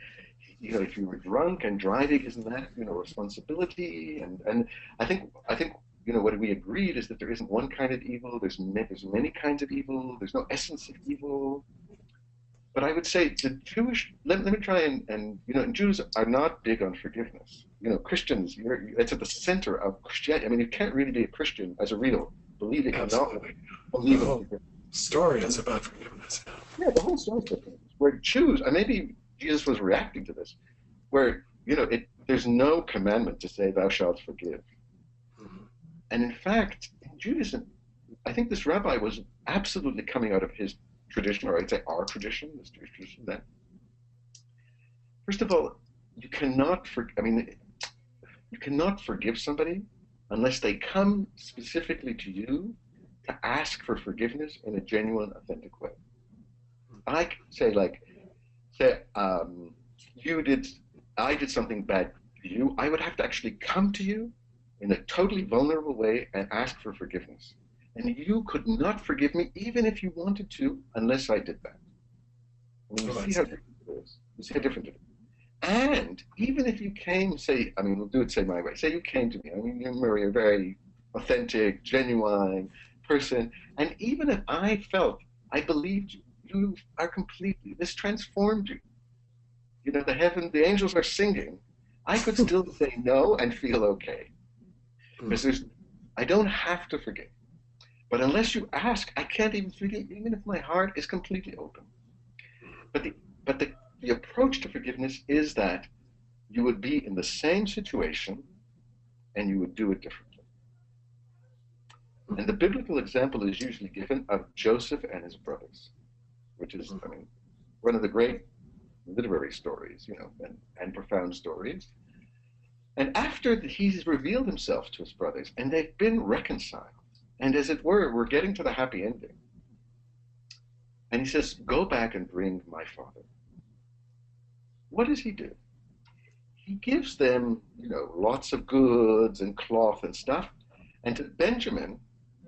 if you were drunk and driving, isn't that responsibility? And I think what we agreed is that there isn't one kind of evil. There's many kinds of evil. There's no essence of evil. But I would say the Jewish. Let me try and Jews are not big on forgiveness. Christians, it's at the center of Christianity. You can't really be a Christian as a real believing or not believing. The whole story is about forgiveness. Yeah, the whole story is about forgiveness. Where Jews, maybe Jesus was reacting to this, where, there's no commandment to say, thou shalt forgive. And in fact, in Judaism, I think this rabbi was absolutely coming out of his tradition, or I'd say our tradition, this Jewish tradition, that, first of all, you cannot forgive somebody unless they come specifically to you to ask for forgiveness in a genuine, authentic way. I say, I did something bad to you. I would have to actually come to you in a totally vulnerable way and ask for forgiveness. And you could not forgive me even if you wanted to, unless I did that. You see how different it is. You see how different it is. And even if you came, we'll do it, say, my way. Say you came to me. You and Murray are a very authentic, genuine person. And even if I I believed you, you are completely, this transformed you. The angels are singing. I could still say no and feel okay. Because I don't have to forgive. But unless you ask, I can't even forgive, even if my heart is completely open. But the approach to forgiveness is that you would be in the same situation and you would do it differently. And the biblical example is usually given of Joseph and his brothers, which is, one of the great literary stories, and profound stories. And after he's revealed himself to his brothers and they've been reconciled, and as it were, we're getting to the happy ending. And he says, go back and bring my father. What does he do? He gives them, lots of goods and cloth and stuff. And to Benjamin,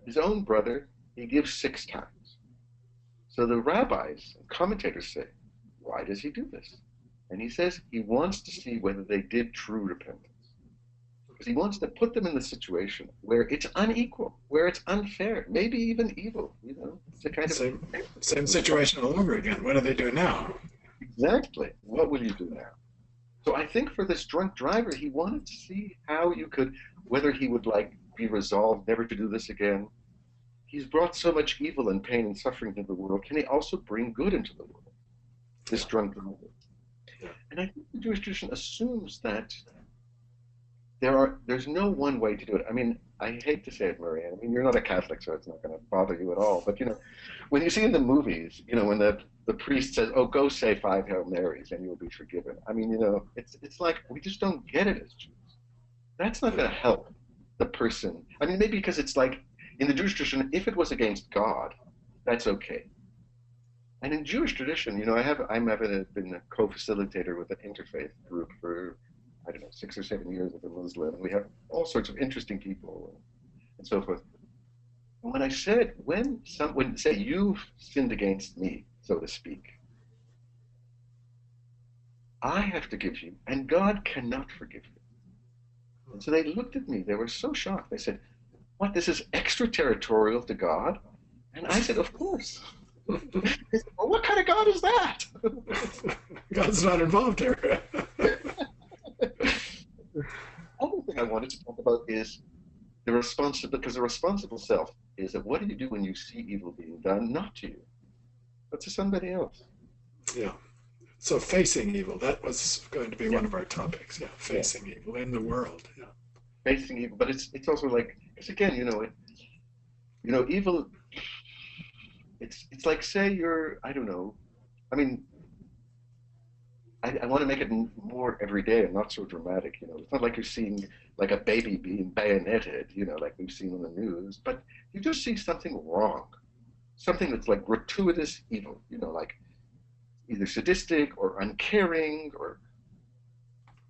his own brother, he gives 6 times. So the rabbis and commentators say, why does he do this? And he says he wants to see whether they did true repentance. Because he wants to put them in the situation where it's unequal, where it's unfair, maybe even evil. It's a kind of same situation all over again. What do they do now? Exactly. What will you do now? So I think for this drunk driver, he wanted to see how whether he would be resolved never to do this again. He's brought so much evil and pain and suffering into the world. Can he also bring good into the world? This drunk driver. Yeah. And I think the Jewish tradition assumes that there's no one way to do it. I hate to say it, Murray. You're not a Catholic, so it's not going to bother you at all. But, when you see in the movies, when the priest says, oh, go say 5 Hail Marys and you'll be forgiven. It's like we just don't get it as Jews. That's not going to help the person. Maybe because it's like in the Jewish tradition, if it was against God, that's okay. And in Jewish tradition, I'm been a co-facilitator with an interfaith group for 6 or 7 years as a Muslim. We have all sorts of interesting people and so forth. And when I said, when say you've sinned against me, so to speak, I have to give you, and God cannot forgive you. And so they looked at me. They were so shocked. They said, what, this is extraterritorial to God? And I said, of course. They said, well, what kind of God is that? God's not involved here. Other thing I wanted to talk about is because the responsible self is that what do you do when you see evil being done, not to you, but to somebody else? Yeah. So facing evil, that was going to be one of our topics. Yeah, facing evil in the world. Yeah. Facing evil, but it's also because again, evil. It's like, say you're, I don't know. I want to make it more everyday and not so dramatic. It's not like you're seeing like a baby being bayoneted, like we've seen on the news, but you just see something wrong, something that's like gratuitous evil, like either sadistic or uncaring,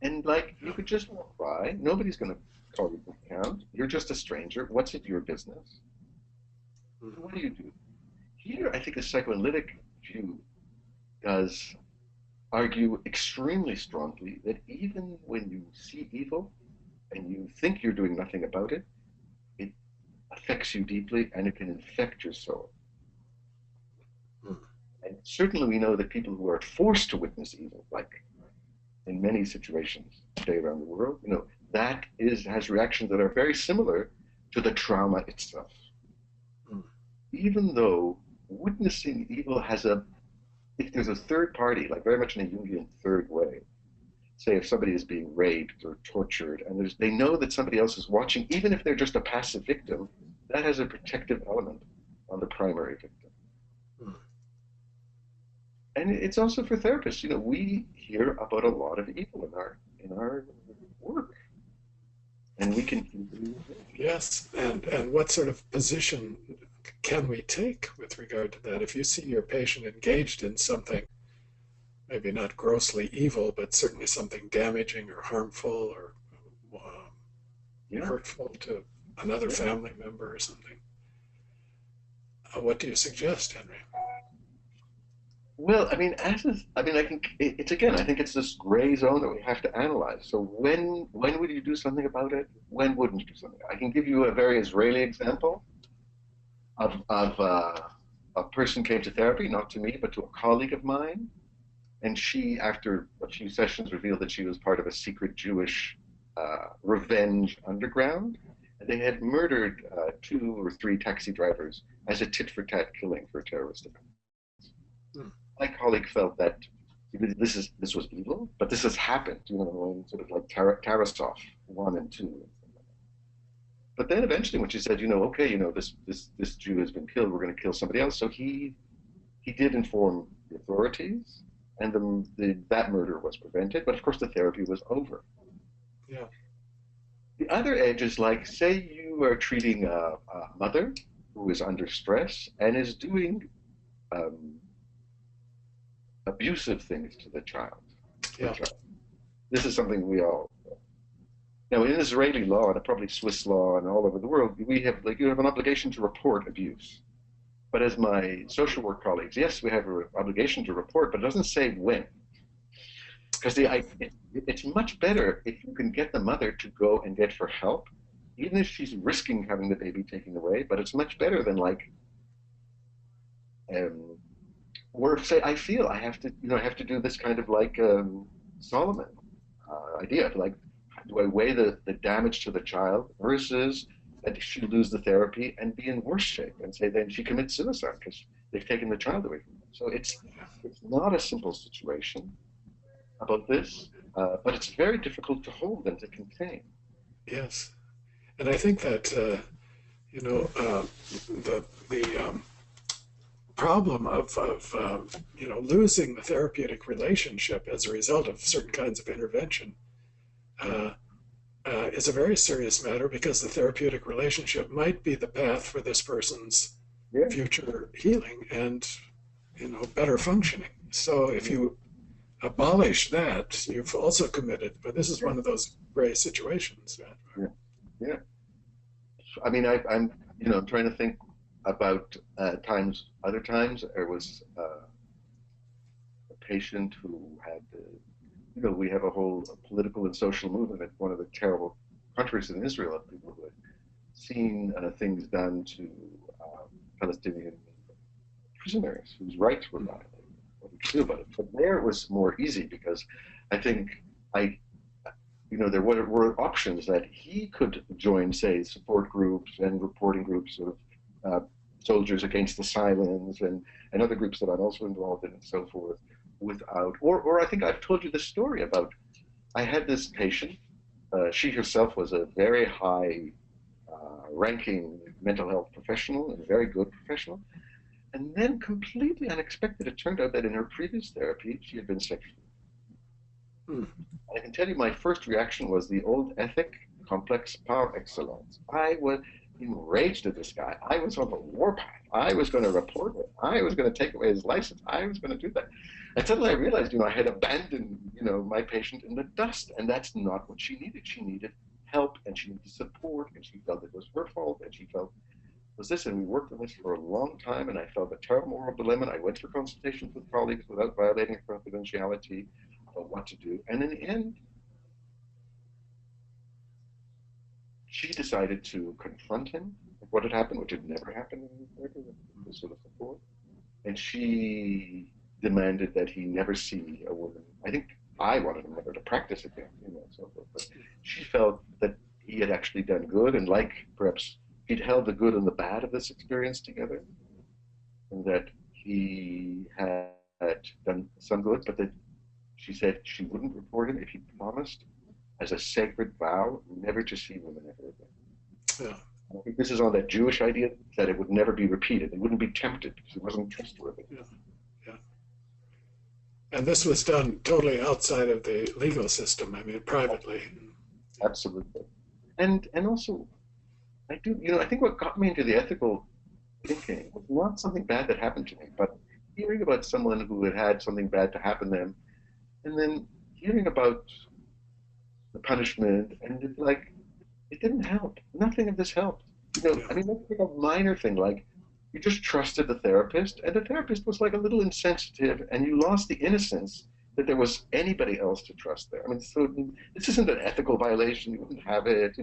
and you could just walk by. Nobody's going to call you to account. You're just a stranger. What's it your business? Mm-hmm. What do you do? Here, I think the psychoanalytic view does argue extremely strongly that even when you see evil and you think you're doing nothing about it, it affects you deeply and it can infect your soul. And certainly we know that people who are forced to witness evil, like in many situations today around the world, that has reactions that are very similar to the trauma itself. Even though witnessing evil has a if there's a third party, like very much in a Jungian third way, say if somebody is being raped or tortured and they know that somebody else is watching, even if they're just a passive victim, that has a protective element on the primary victim. Hmm. And it's also for therapists. You know, we hear about a lot of evil in our work, and we can. Yes, and what sort of position can we take with regard to that? If you see your patient engaged in something, maybe not grossly evil, but certainly something damaging or harmful or Yeah, hurtful to another yeah. family member or something, what do you suggest, Henry? Well, I mean, I mean, I think it's again. I think it's this gray zone that we have to analyze. So when would you do something about it? When wouldn't you do something? I can give you a very Israeli example of a person came to therapy, not to me, but to a colleague of mine, and she, after a few sessions, revealed that she was part of a secret Jewish revenge underground. And they had murdered 2 or 3 taxi drivers as a tit-for-tat killing for a terrorist event. Hmm. My colleague felt that this was evil, but this has happened, you know, in sort of like Tarasov 1 and 2. But then eventually, when she said, you know, okay, you know, this Jew has been killed, we're going to kill somebody else. So he did inform the authorities, and that murder was prevented. But of course, the therapy was over. Yeah. The other edge is like, say you are treating a mother who is under stress and is doing um, abusive things to the child. Yeah. This is something we all now in Israeli law and probably Swiss law and all over the world, we have like you have an obligation to report abuse. But as my social work colleagues, yes, we have an obligation to report, but it doesn't say when. Because it's much better if you can get the mother to go and get for help, even if she's risking having the baby taken away. But it's much better than like, or say I feel I have to, you know, I have to do this kind of like Solomon idea, like do I weigh the damage to the child versus that she lose the therapy and be in worse shape, and say then she commits suicide because they've taken the child away from her. So it's not a simple situation about this, but it's very difficult to hold and to contain. Yes. And I think that, you know, the problem of you know, losing the therapeutic relationship as a result of certain kinds of intervention uh, is a very serious matter because the therapeutic relationship might be the path for this person's Yeah. future healing and, you know, better functioning. So if you abolish that, you've also committed, but this is one of those gray situations. Yeah. Yeah. I mean, I'm, you know, trying to think about other times there was a patient who had, you know, we have a whole political and social movement at one of the terrible countries in Israel of people who had seen things done to Palestinian prisoners whose rights were violated. What we could do about it. But there it was more easy because I think you know, there were options that he could join, say, support groups and reporting groups of soldiers against the silence and other groups that I'm also involved in and so forth, without, or I think I've told you this story about, I had this patient, she herself was a very high ranking mental health professional and a very good professional. And then completely unexpected, it turned out that in her previous therapy, she had been sexually. Hmm. I can tell you my first reaction was the old ethic complex par excellence. I was enraged at this guy. I was on the warpath. I was going to report it. I was going to take away his license. I was going to do that. And suddenly I realized, you know, I had abandoned, you know, my patient in the dust. And that's not what she needed. She needed help and she needed support. And she felt it was her fault. And she felt it was this. And we worked on this for a long time. And I felt a terrible moral dilemma. And I went for consultations with colleagues without violating confidentiality about what to do. And in the end, she decided to confront him with what had happened, which had never happened in therapy, this sort of support. And she demanded that he never see a woman. I think I wanted him never to practice again, you know, so forth. But she felt that he had actually done good, and like perhaps he'd held the good and the bad of this experience together, and that he had some good, but that she said she wouldn't report him if he promised, as a sacred vow, never to see women ever again. Yeah. I think this is on that Jewish idea that it would never be repeated. They wouldn't be tempted because it wasn't trustworthy. Yeah. Yeah. And this was done totally outside of the legal system. I mean, privately. Absolutely. And also, I do, I think what got me into the ethical thinking was not something bad that happened to me, but hearing about someone who had had something bad to happen to them, and then hearing about the punishment, and it's like, it didn't help. Nothing of this helped. I mean, let's take a minor thing like you just trusted the therapist, and the therapist was like a little insensitive, and you lost the innocence that there was anybody else to trust there. I mean, so this isn't an ethical violation. You wouldn't have it.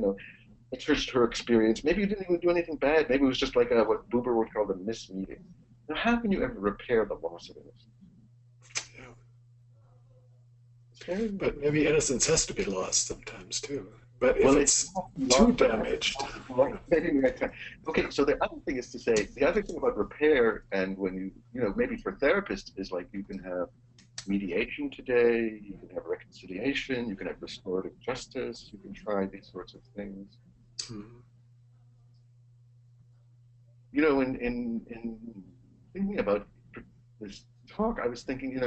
It's just her experience. Maybe you didn't even do anything bad. Maybe it was just like what Buber would call the mismeeting. Now, how can you ever repair the loss of innocence? Yeah. But maybe innocence has to be lost sometimes too. But if it's too damaged. Okay, so the other thing is to say, the other thing about repair, and when maybe for therapists, is like you can have mediation today, you can have reconciliation, you can have restorative justice, you can try these sorts of things. Mm-hmm. In thinking about this talk, I was thinking,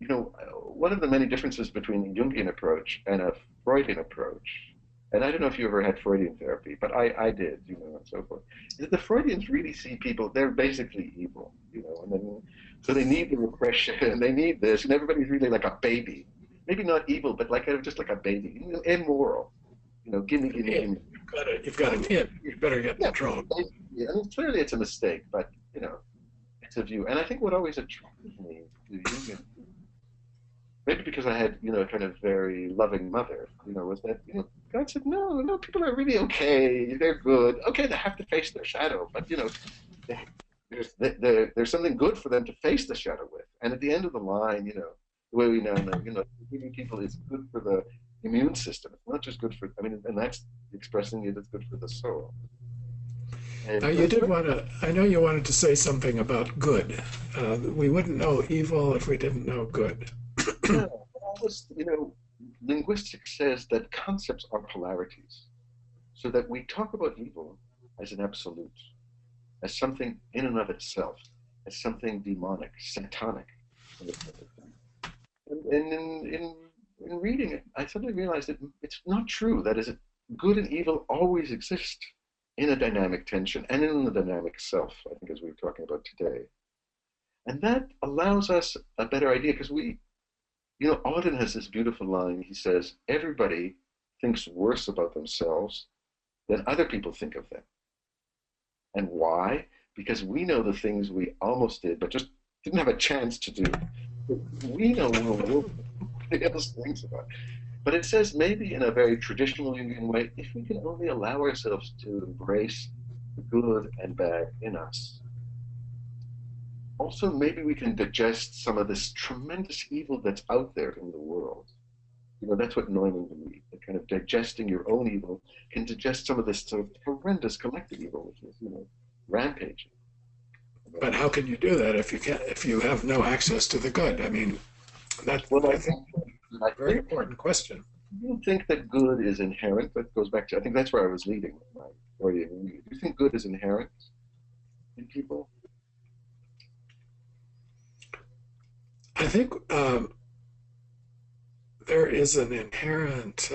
one of the many differences between the Jungian approach and a Freudian approach, and I don't know if you ever had Freudian therapy, but I did, and so forth, is that the Freudians really see people, they're basically evil, and then, so they need the repression, and they need this, and everybody's really like a baby. Maybe not evil, but just like a baby, immoral. Gimme. You've got an it. You better get control. Yeah, I mean, clearly it's a mistake, but, it's a view. And I think what always attracted me to Jungian, maybe because I had, a kind of very loving mother, was that, God said, no, people are really okay. They're good. Okay, they have to face their shadow, but, there's something good for them to face the shadow with. And at the end of the line, the way we now know, giving people is good for the immune system. It's not just good for, and that's expressing it as good for the soul. Now you did want to, I know you wanted to say something about good. We wouldn't know evil if we didn't know good. Yeah, linguistics says that concepts are polarities. So that we talk about evil as an absolute, as something in and of itself, as something demonic, satanic. And in reading it, I suddenly realized that it's not true. That is, good and evil always exist in a dynamic tension and in the dynamic self, I think, as we were talking about today. And that allows us a better idea, because Auden has this beautiful line. He says, everybody thinks worse about themselves than other people think of them. And why? Because we know the things we almost did, but just didn't have a chance to do. We know what else thinks about. But it says, maybe in a very traditional Jungian way, if we can only allow ourselves to embrace the good and bad in us, also maybe we can digest some of this tremendous evil that's out there in the world. That's what Neumann believed, that kind of digesting your own evil can digest some of this sort of horrendous collective evil, which is, rampaging. But how can you do that if you have no access to the good? I mean, that's a very important question. Do you think that good is inherent? That goes back to, I think that's where I was leading with my story. Do you think good is inherent in people? I think there is an inherent.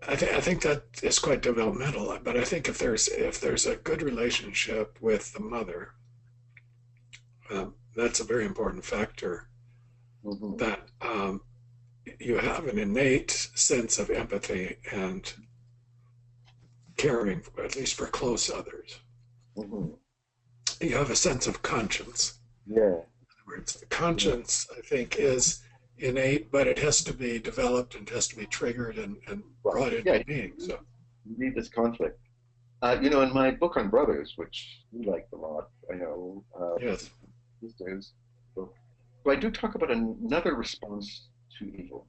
I think that is quite developmental. But I think if there's a good relationship with the mother, that's a very important factor. Mm-hmm. That you have an innate sense of empathy and caring, at least for close others. Mm-hmm. You have a sense of conscience. Yeah. In other words, the conscience, I think, is innate, but it has to be developed and has to be triggered and brought into being. So you need this conflict. In my book on brothers, which you liked a lot, I know. Yes. These days. So I do talk about another response to evil,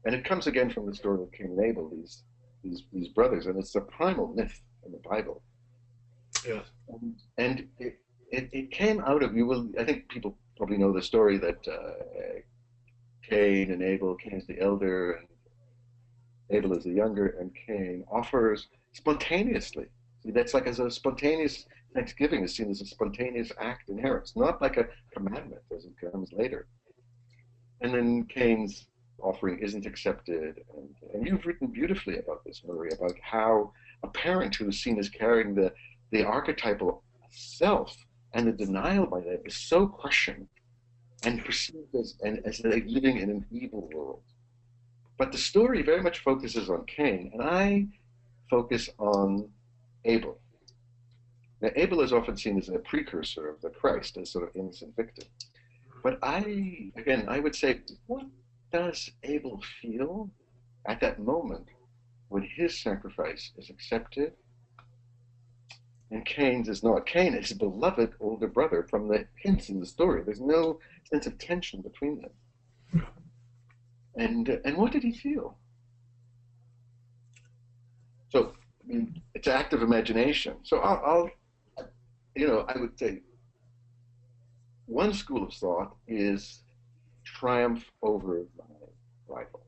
and it comes again from the story of Cain and Abel. These brothers, and it's a primal myth in the Bible. Yeah. And it came out of, I think people probably know the story that Cain and Abel, Cain is the elder and Abel is the younger, and Cain offers spontaneously. See, that's like as a spontaneous Thanksgiving is seen as a spontaneous act in Harris, not like a commandment as it comes later. And then Cain's offering isn't accepted. And you've written beautifully about this, Murray, about how a parent who is seen as carrying the archetypal self and the denial by that is so crushing and perceived as like living in an evil world. But the story very much focuses on Cain, and I focus on Abel. Now, Abel is often seen as a precursor of the Christ, as sort of innocent victim. But I would say, what does Abel feel at that moment when his sacrifice is accepted and Cain's is not? Cain is his beloved older brother from the hints in the story. There's no sense of tension between them. And what did he feel? So, I mean, it's active imagination. So I would say one school of thought is triumph over my rival.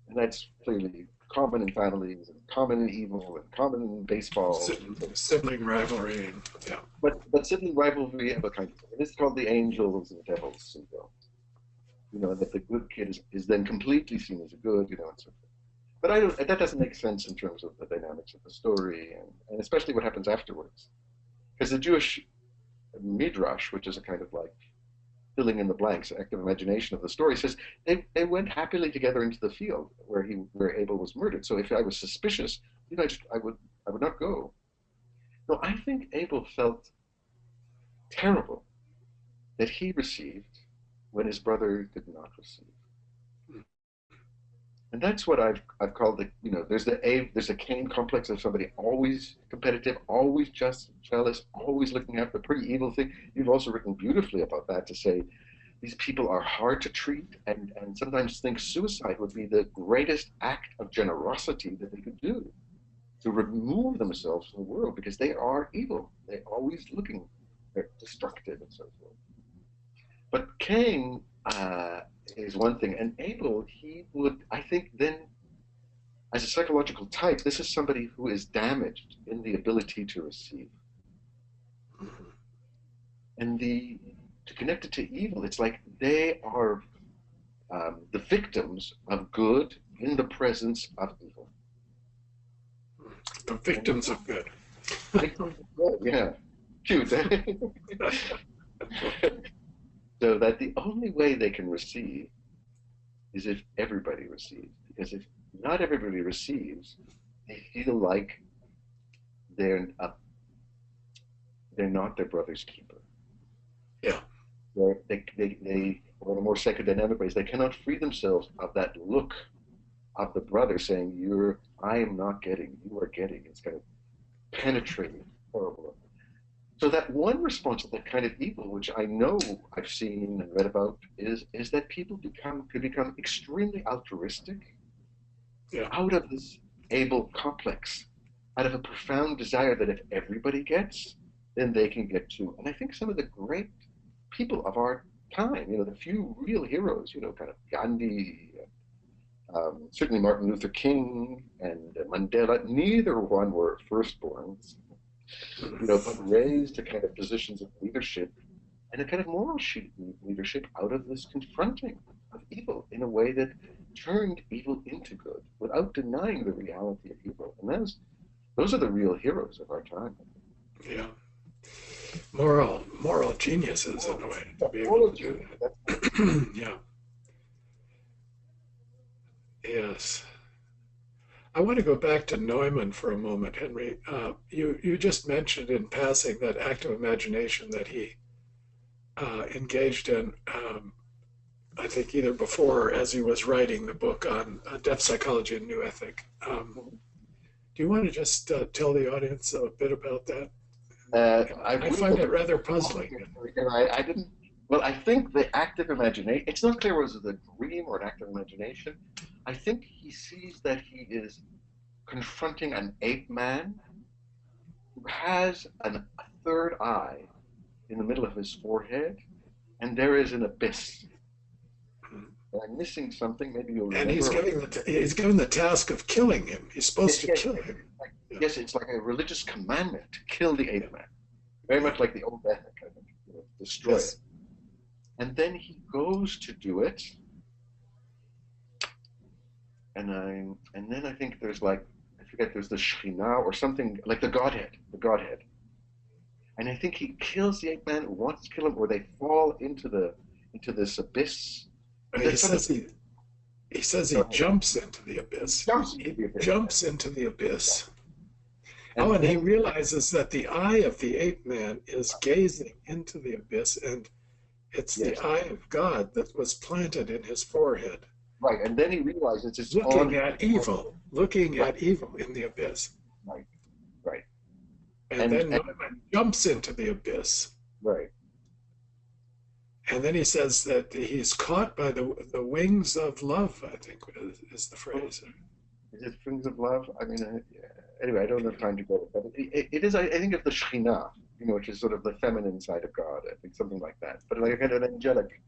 And that's clearly common in families and common in evil and common in baseball. Sibling rivalry, yeah. But sibling rivalry of a kind. This is called the angels and devils syndrome. That the good kid is then completely seen as a good, and so forth. But that doesn't make sense in terms of the dynamics of the story, and especially what happens afterwards. Because the Jewish midrash, which is a kind of like filling in the blanks, active imagination of the story, says they went happily together into the field where Abel was murdered. So if I was suspicious, I would not go. No, I think Abel felt terrible that he received when his brother did not receive. And that's what I've called there's a Cain complex of somebody always competitive, always just jealous, always looking after the pretty evil thing. You've also written beautifully about that to say these people are hard to treat and sometimes think suicide would be the greatest act of generosity that they could do, to remove themselves from the world because they are evil. They're always looking, they're destructive and so forth. But Cain is one thing, and Abel, he would, I think, then, as a psychological type, this is somebody who is damaged in the ability to receive. And to connect it to evil, it's like they are the victims of good in the presence of evil. The victims of good. Victims of good, yeah. Cute, eh? So that the only way they can receive is if everybody receives. Because if not everybody receives, they feel like they're not their brother's keeper. Yeah. They or in a more psychodynamic ways, they cannot free themselves of that look of the brother saying, I am not getting, you are getting. It's kind of penetrating, horrible. So that one response to that kind of evil, which I know I've seen and read about, is that people could become extremely altruistic out of this Abel complex, out of a profound desire that if everybody gets, then they can get too. And I think some of the great people of our time, the few real heroes, kind of Gandhi, certainly Martin Luther King and Mandela, neither one were firstborns. But raised to kind of positions of leadership and a kind of moral leadership out of this confronting of evil in a way that turned evil into good without denying the reality of evil. And those are the real heroes of our time. Yeah. Moral geniuses in a way to be able to do that. Yeah. Yes. I want to go back to Neumann for a moment, Henry. You just mentioned in passing that active imagination that he engaged in, I think either before or as he was writing the book on depth psychology and new ethic. Do you want to just tell the audience a bit about that? I find it rather puzzling. I didn't. Well, I think the active imagination, it's not clear was it a dream or an active imagination. I think he sees that he is confronting an ape man who has a third eye in the middle of his forehead, and there is an abyss. And I'm missing something. Maybe you'll remember. And he's given the task of killing him. He's supposed to kill him. Yes, it's like a religious commandment to kill the ape man. Very much like the old ethic, I think, destroy it. And then he goes to do it, and then I think there's like, I forget, there's the Shekhinah or something, like the Godhead. And I think he kills the ape man, wants to kill him, or they fall into this abyss. And he says he jumps into the abyss. Jumps into the abyss. And he realizes that the eye of the ape man is gazing into the abyss, and it's the eye of God that was planted in his forehead. Right, and then he realizes it's looking at evil in the abyss. Right. And then jumps into the abyss. Right. And then he says that he's caught by the wings of love, I think is the phrase. Is it wings of love? I mean, anyway, I don't have time to go. But it is, I think, of the Shekhinah, which is sort of the feminine side of God. I think something like that. But like a kind of an angelic,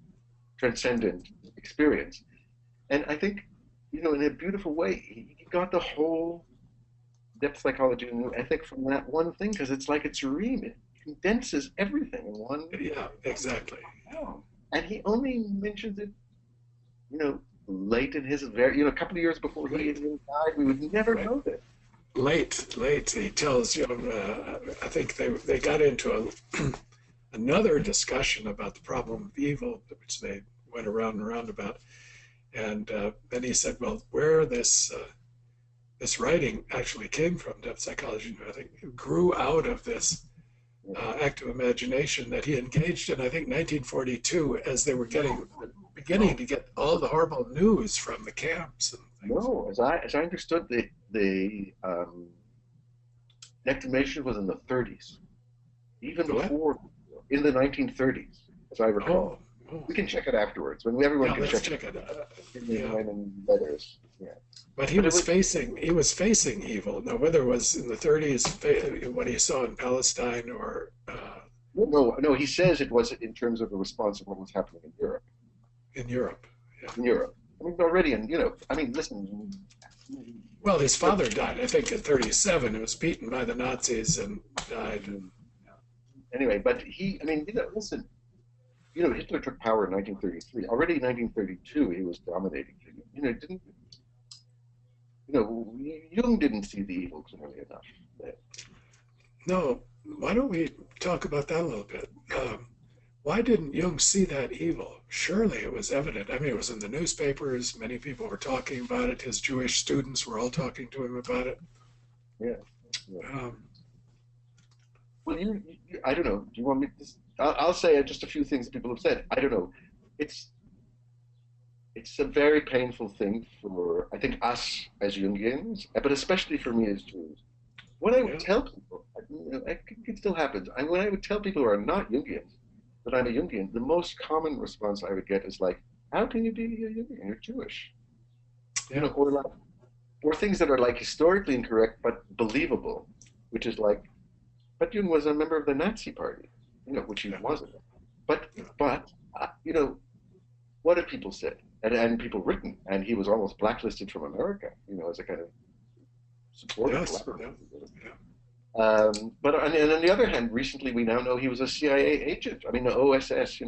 transcendent experience. And I think, in a beautiful way, he got the whole depth psychology and new ethic from that one thing, because it's like it's a ream. It condenses everything in one. Yeah, exactly. And he only mentions it, late in his a couple of years before he even died. We would never know this. Late. He tells Jung. I think they got into another discussion about the problem of evil, which they went around and around about. And then he said, well, where this writing actually came from, depth psychology, I think, grew out of this active imagination that he engaged in, I think, 1942, as they were beginning to get all the horrible news from the camps and things. No, as I understood, the decimation was in the 30s, even before, in the 1930s, as I recall. Oh. We can check it afterwards. When everyone can check it. In letters. Yeah. But he was facing evil. Now, whether it was in the 30s, what he saw in Palestine, or no. He says it was in terms of the response of what was happening in Europe. In Europe. Yeah. In Europe. I mean, already, listen. Well, his father died, I think, at 37. He was beaten by the Nazis and died. Anyway, but listen. Hitler took power in 1933. Already in 1932, he was dominating. Jung didn't see the evil clearly enough. No. Why don't we talk about that a little bit? Why didn't Jung see that evil? Surely it was evident. I mean, it was in the newspapers. Many people were talking about it. His Jewish students were all talking to him about it. Yeah. Well, I don't know. Do you want me to? I'll say just a few things that people have said. I don't know. It's a very painful thing for, I think, us as Jungians, but especially for me as Jews. What I would tell people, I think it still happens. When I would tell people who are not Jungians that I'm a Jungian, the most common response I would get is like, "How can you be a Jungian? You're Jewish." Yeah. Or things that are like historically incorrect but believable, which is like, but Jung was a member of the Nazi Party. Which he wasn't. But what have people said? And people written, and he was almost blacklisted from America, as a kind of supporter. Yes. But on the other hand, recently we now know he was a CIA agent. I mean, the OSS, he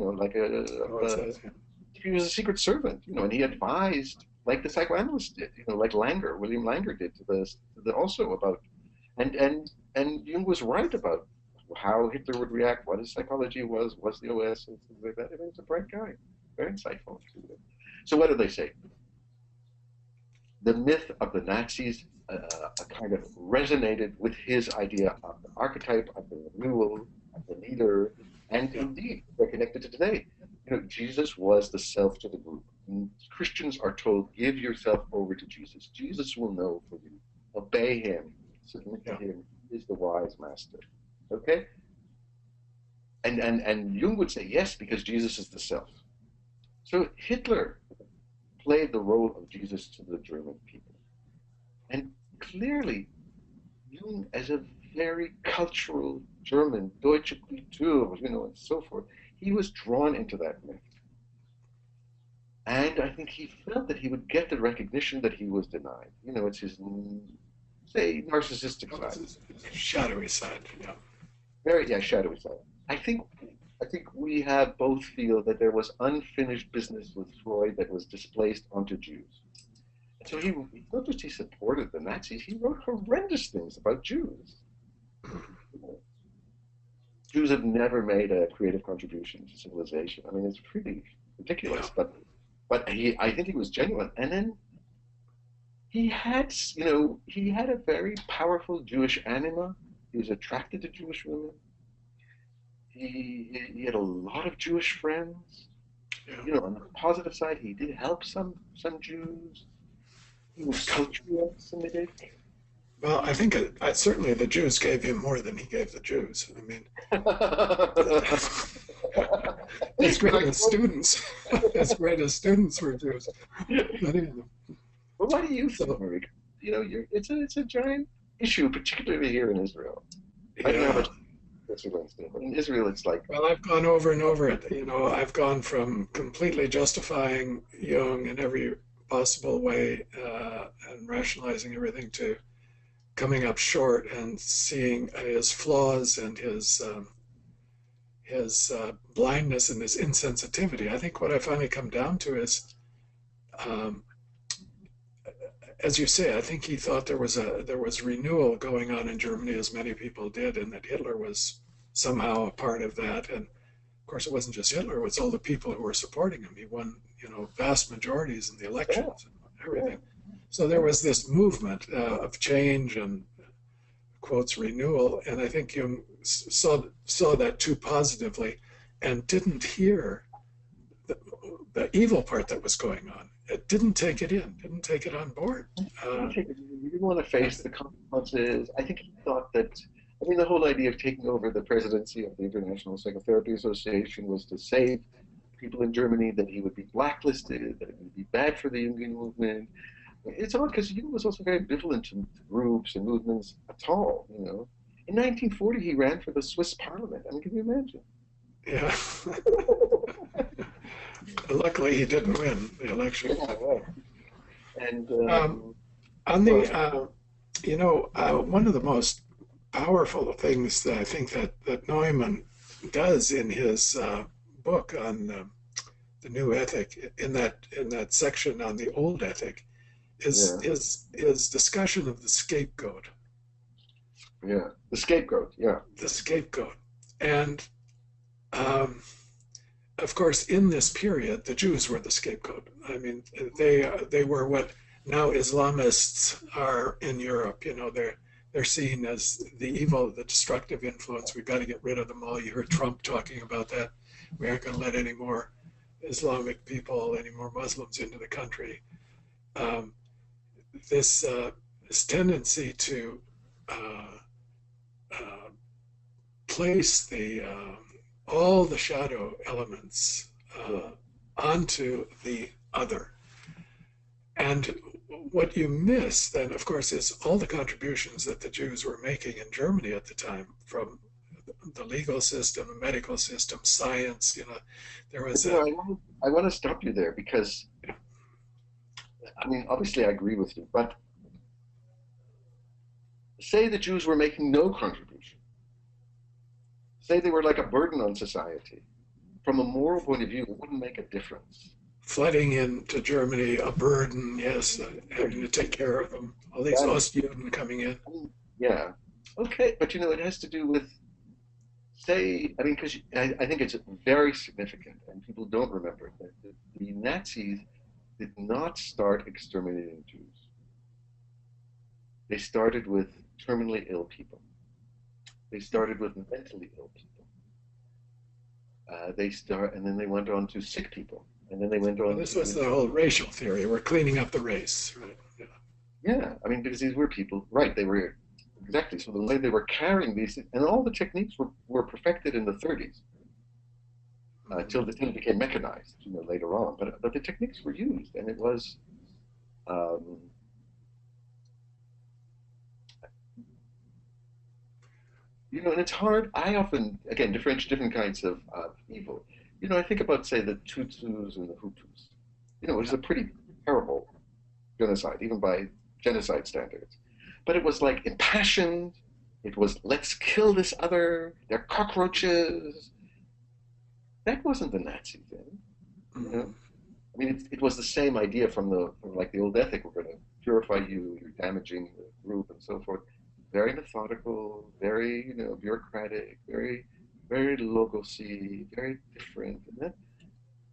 was a secret servant, and he advised, like the psychoanalyst did, like William Langer did to the also about, and Jung was right about how Hitler would react, what his psychology was the OS, and things like that. He was a bright guy, very insightful. So what did they say? The myth of the Nazis kind of resonated with his idea of the archetype, of the renewal, of the leader, and indeed, they're connected to today. Jesus was the self to the group. And Christians are told, give yourself over to Jesus. Jesus will know for you. Obey him. Submit to him. He is the wise master. Okay? And Jung would say yes, because Jesus is the self. So Hitler played the role of Jesus to the German people. And clearly, Jung, as a very cultural German, Deutsche Kultur, and so forth. He was drawn into that myth. And I think he felt that he would get the recognition that he was denied. It's his, say, narcissistic side. Shadowy side, yeah. Very, yeah, shadowy side. I think I think we have both feel that there was unfinished business with Freud that was displaced onto Jews. And so he not just he supported the Nazis, he wrote horrendous things about Jews. Jews have never made a creative contribution to civilization. I mean, it's pretty ridiculous, but I think he was genuine. And then he had a very powerful Jewish anima. He was attracted to Jewish women. He had a lot of Jewish friends. Yeah. On the positive side, he did help some Jews. He was culturally anti-Semitic. Well, I think certainly the Jews gave him more than he gave the Jews. I mean, as great as students, were Jews. But anyway. Well, what do you think, Murray? It's a giant issue, particularly here in Israel. I don't know how much but in Israel, it's like. Well, I've gone over and over it. I've gone from completely justifying Jung in every possible way and rationalizing everything to coming up short and seeing his flaws and his blindness and his insensitivity. I think what I finally come down to is, as you say, I think he thought there was renewal going on in Germany, as many people did, and that Hitler was somehow a part of that. And of course, it wasn't just Hitler; it was all the people who were supporting him. He won, vast majorities in the elections and everything. So there was this movement of change and quotes renewal, and I think Jung saw that too positively, and didn't hear the evil part that was going on. It didn't take it in, didn't take it on board. He didn't want to face the consequences. I think he thought that. I mean, the whole idea of taking over the presidency of the International Psychotherapy Association was to save people in Germany, that he would be blacklisted, that it would be bad for the Jungian movement. It's odd because Jung was also very ambivalent to groups and movements at all. In 1940, he ran for the Swiss Parliament. I mean, can you imagine? Yeah. Luckily, he didn't win the election. Yeah, right. And on the, one of the most powerful things that I think that Neumann does in his book on the new ethic, in that section on the old ethic, is his discussion of the scapegoat. Yeah, the scapegoat. Yeah, the scapegoat, and of course, in this period, the Jews were the scapegoat. I mean, they were what now Islamists are in Europe. They're seen as the evil, the destructive influence. We've got to get rid of them all. You heard Trump talking about that. We aren't going to let any more Islamic people, any more Muslims into the country. This tendency to place all the shadow elements onto the other. And what you miss then, of course, is all the contributions that the Jews were making in Germany at the time, from the legal system, the medical system, science. There was I want to stop you there because, I mean, obviously I agree with you, but say the Jews were making no contribution. Say they were like a burden on society. From a moral point of view, it wouldn't make a difference. Flooding into Germany, a burden, yes, having to take care of them. All these Ostjuden coming in. Yeah. Okay, but it has to do with, because I think it's very significant, and people don't remember that the Nazis did not start exterminating Jews. They started with terminally ill people. They started with mentally ill people. And then they went on to sick people. And then they went on. This was the whole racial theory. We're cleaning up the race, right? Yeah, I mean, because these were people, right? They were exactly. So the way they were carrying these, and all the techniques were perfected in the 30s, till the thing became mechanized, later on. But the techniques were used, and it was. And it's hard. I often, again, differentiate different kinds of evil. I think about, say, the Tutsis and the Hutus. It was a pretty terrible genocide, even by genocide standards. But it was like impassioned. It was, let's kill this other. They're cockroaches. That wasn't the Nazi thing. You know? I mean, it was the same idea from like the old ethic. We're going to purify you. You're damaging the group and so forth. Very methodical, very bureaucratic, very very logosy, very different. And then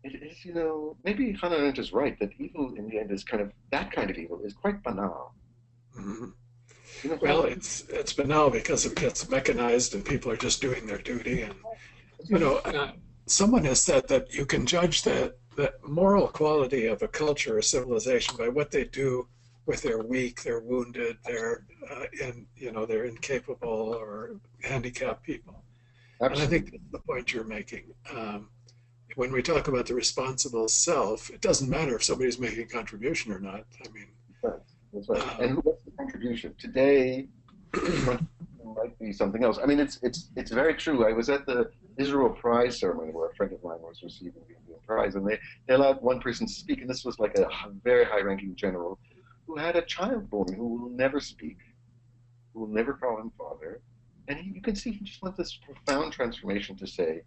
it is, maybe Hannah Arendt is right that evil in the end is kind of that kind of evil is quite banal. Mm-hmm. You know, Well, it's banal because it gets mechanized and people are just doing their duty. And someone has said that you can judge the moral quality of a culture or civilization by what they do with their weak, their wounded, their incapable or handicapped people. And I absolutely. think that's the point you're making. When we talk about the responsible self, it doesn't matter if somebody's making a contribution or not. I mean, Right. That's right. And um, what's the contribution? Today, the contribution might be something else. I mean, it's very true. I was at the Israel Prize ceremony where a friend of mine was receiving the prize, and they allowed one person to speak, and this was like a very high-ranking general who had a child born who will never speak, who will never call him father, and you can see he just went this profound transformation to say,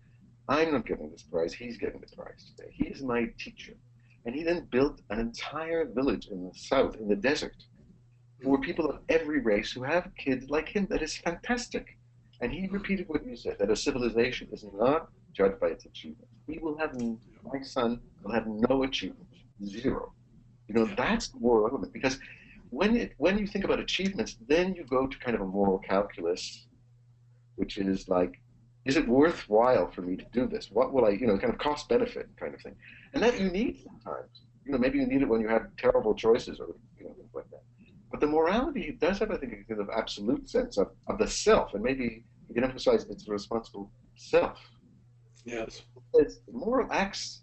I'm not getting this prize, he's getting the prize today. He is my teacher. And he then built an entire village in the south, in the desert, for people of every race who have kids like him. That is fantastic. And he repeated what you said, that a civilization is not judged by its achievements. My son will have no achievement, zero. yeah. That's the moral element. Because when you think about achievements, then you go to kind of a moral calculus, which is like, is it worthwhile for me to do this? What will kind of cost benefit kind of thing. And that you need sometimes. Maybe you need it when you have terrible choices or things like that. But the morality does have, I think, a kind of absolute sense of the self, and maybe you can emphasize it's the responsible self. Yes. It's moral acts,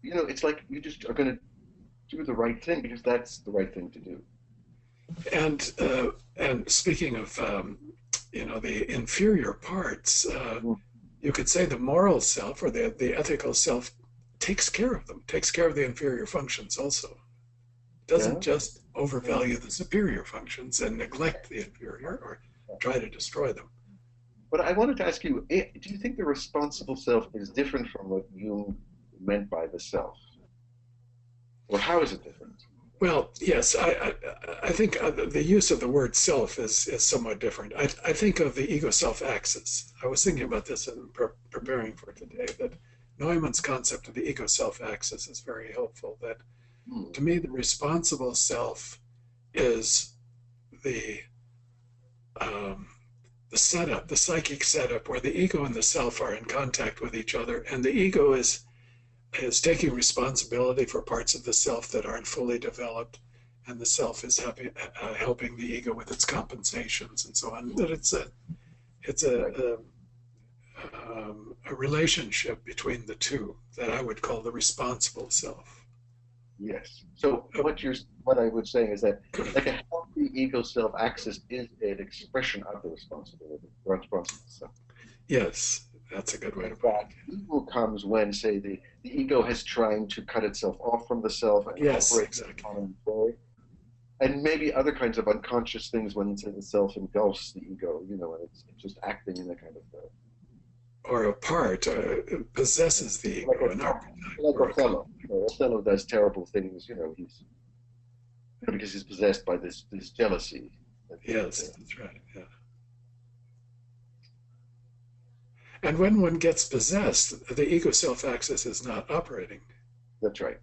it's like you just are going to do the right thing because that's the right thing to do. And speaking of the inferior parts, you could say the moral self or the ethical self takes care of them, takes care of the inferior functions also. It doesn't Yeah. just overvalue the superior functions and neglect the inferior or try to destroy them. But I wanted to ask you, do you think the responsible self is different from what Jung meant by the self? Or how is it different? Well, yes, I think the use of the word self is somewhat different. I think of the ego-self axis. I was thinking about this in preparing for today, that Neumann's concept of the ego-self axis is very helpful. That Hmm. to me, the responsible self is the um, the setup, the psychic setup, where the ego and the self are in contact with each other, and the ego is taking responsibility for parts of the self that aren't fully developed, and the self is helping the ego with its compensations and so on. That it's Right. a relationship between the two that I would call the responsible self. Yes. So what I would say is that like a healthy ego self axis is an expression of the responsibility, the responsible self. Yes, that's a good way to And put that it. evil comes when, say, the ego has trying to cut itself off from the self and Yes, operate exactly. on its way. And maybe other kinds of unconscious things when, say, the self engulfs the ego, and it's just acting in a kind of Or a part possesses the like ego, an archetype like or a Othello. Othello does terrible things, he's because he's possessed by this jealousy. yes, that's right. Yeah. And when one gets possessed, the ego self axis is not operating. That's right.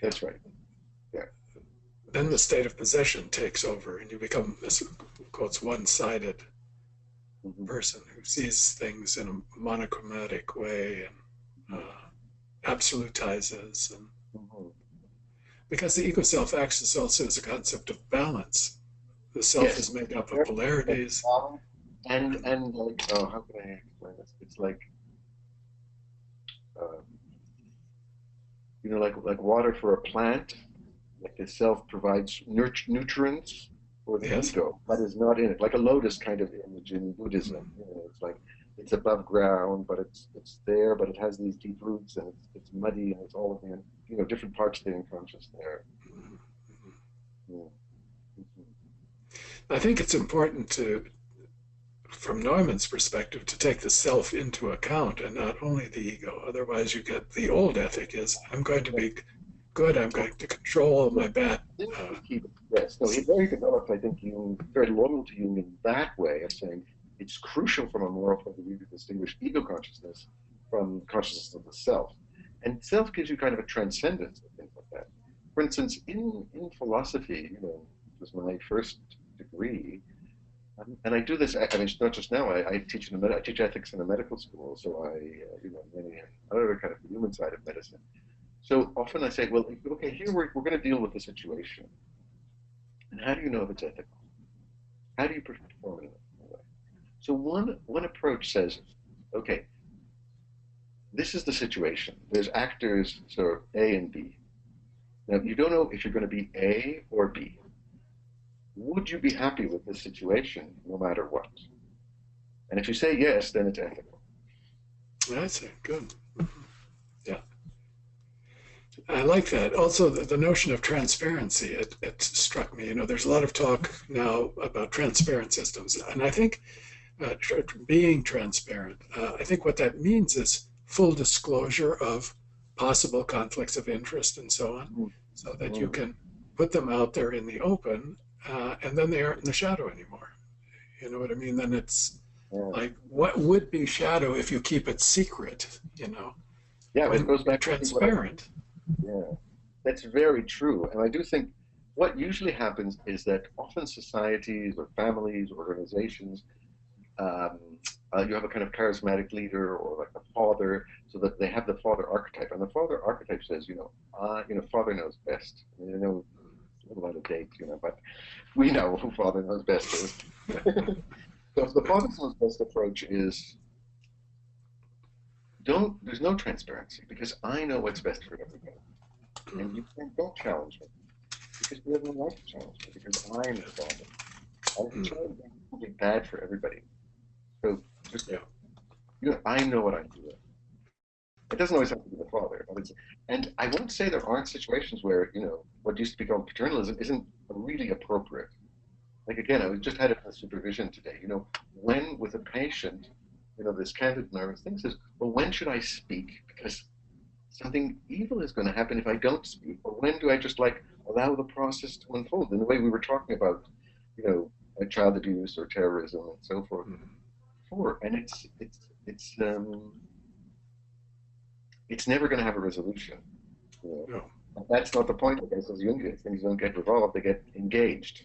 That's right. Yeah. Then the state of possession takes over, and you become this quotes one-sided Hmm. person who sees things in a monochromatic way and absolutizes. And Hmm. because the ego self axis also is a concept of balance. The self Yes. is made up of Very good. polarities. And like, oh, how can I explain this? It's like, um, like water for a plant. Like the self provides nutrients, or the Yes. ego, but is not in it, like a lotus kind of image in Buddhism. You know, it's like it's above ground, but it's there, but it has these deep roots, and it's muddy, and it's all of the different parts of the unconscious there. Mhm. Yeah. Mhm. I think it's important to, from Neumann's perspective, to take the self into account and not only the ego. Otherwise, you get the old ethic is I'm going to be good, I'm going to control all my bad. Uh, Yes, no, he very developed, I think, Jung, very loyal to Jung in that way of saying it's crucial from a moral point of view to distinguish ego consciousness from consciousness of the self. And self gives you kind of a transcendence of things like that. For instance, in philosophy, it was my first degree, and I do this. I mean, it's not just now. I teach I teach ethics in a medical school, so many other kind of human side of medicine. So often I say, well, okay, here we're going to deal with the situation. And how do you know if it's ethical? How do you perform it in a way? So one approach says, okay, this is the situation. There's actors, so A and B. Now you don't know if you're going to be A or B. Would you be happy with this situation no matter what? And if you say yes, then it's ethical. that's it. Good. Yeah. I like that. Also, the notion of transparency, it struck me. There's a lot of talk now about transparent systems. And I think being transparent, I think what that means is full disclosure of possible conflicts of interest and so on, so that you Mm. can put them out there in the open, and then they aren't in the shadow anymore. You know what I mean? Then it's Yeah. like, what would be shadow if you keep it secret, Yeah, it when goes you're back to what I transparent? Yeah, that's very true. And I do think what usually happens is that often societies or families, organizations, um, you have a kind of charismatic leader or like a father, so that they have the father archetype. And the father archetype says, father knows best. I mean, I know it's a little out of date, but we know who father knows best is. So the father knows best approach is there's no transparency because I know what's best for everybody. And you don't challenge me because we have no right to challenge me because I'm the father. I can challenge something bad for everybody. So just Yeah. I know what I'm doing. It doesn't always have to be the father, and I won't say there aren't situations where what used to be called paternalism isn't really appropriate. Like again, I was just had it in supervision today. When with a patient, this candid nervous thing says, well, when should I speak? Because something evil is going to happen if I don't speak. Or when do I just allow the process to unfold in the way we were talking about, child abuse or terrorism and so forth before? And it's never going to have a resolution. You know? No. That's not the point. I guess as Jungians, things don't get resolved; they get engaged.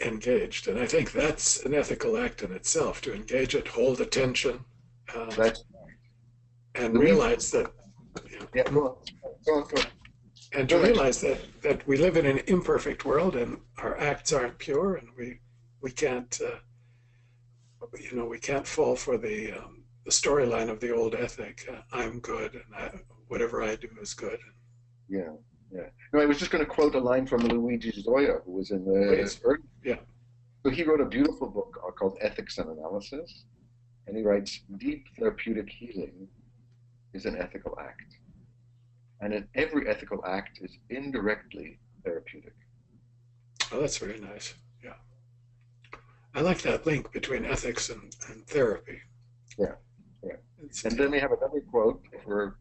Engaged. And I think that's an ethical act in itself, to engage it, hold attention, uh, That's and the reason. realize that, you know, Yeah, go on, go on, go on. and to No, no, realize that we live in an imperfect world and our acts aren't pure, and we can't we can't fall for the storyline of the old ethic. I'm good, and whatever I do is good. yeah, yeah. No, I was just going to quote a line from Luigi Zoya, who was in the Please. early. Yeah. So he wrote a beautiful book called Ethics and Analysis, and he writes, "Deep therapeutic healing is an ethical act, and every ethical act is indirectly therapeutic." Oh, that's very nice. Yeah. I like that link between ethics and therapy. Yeah, yeah. It's, And then we have another quote for,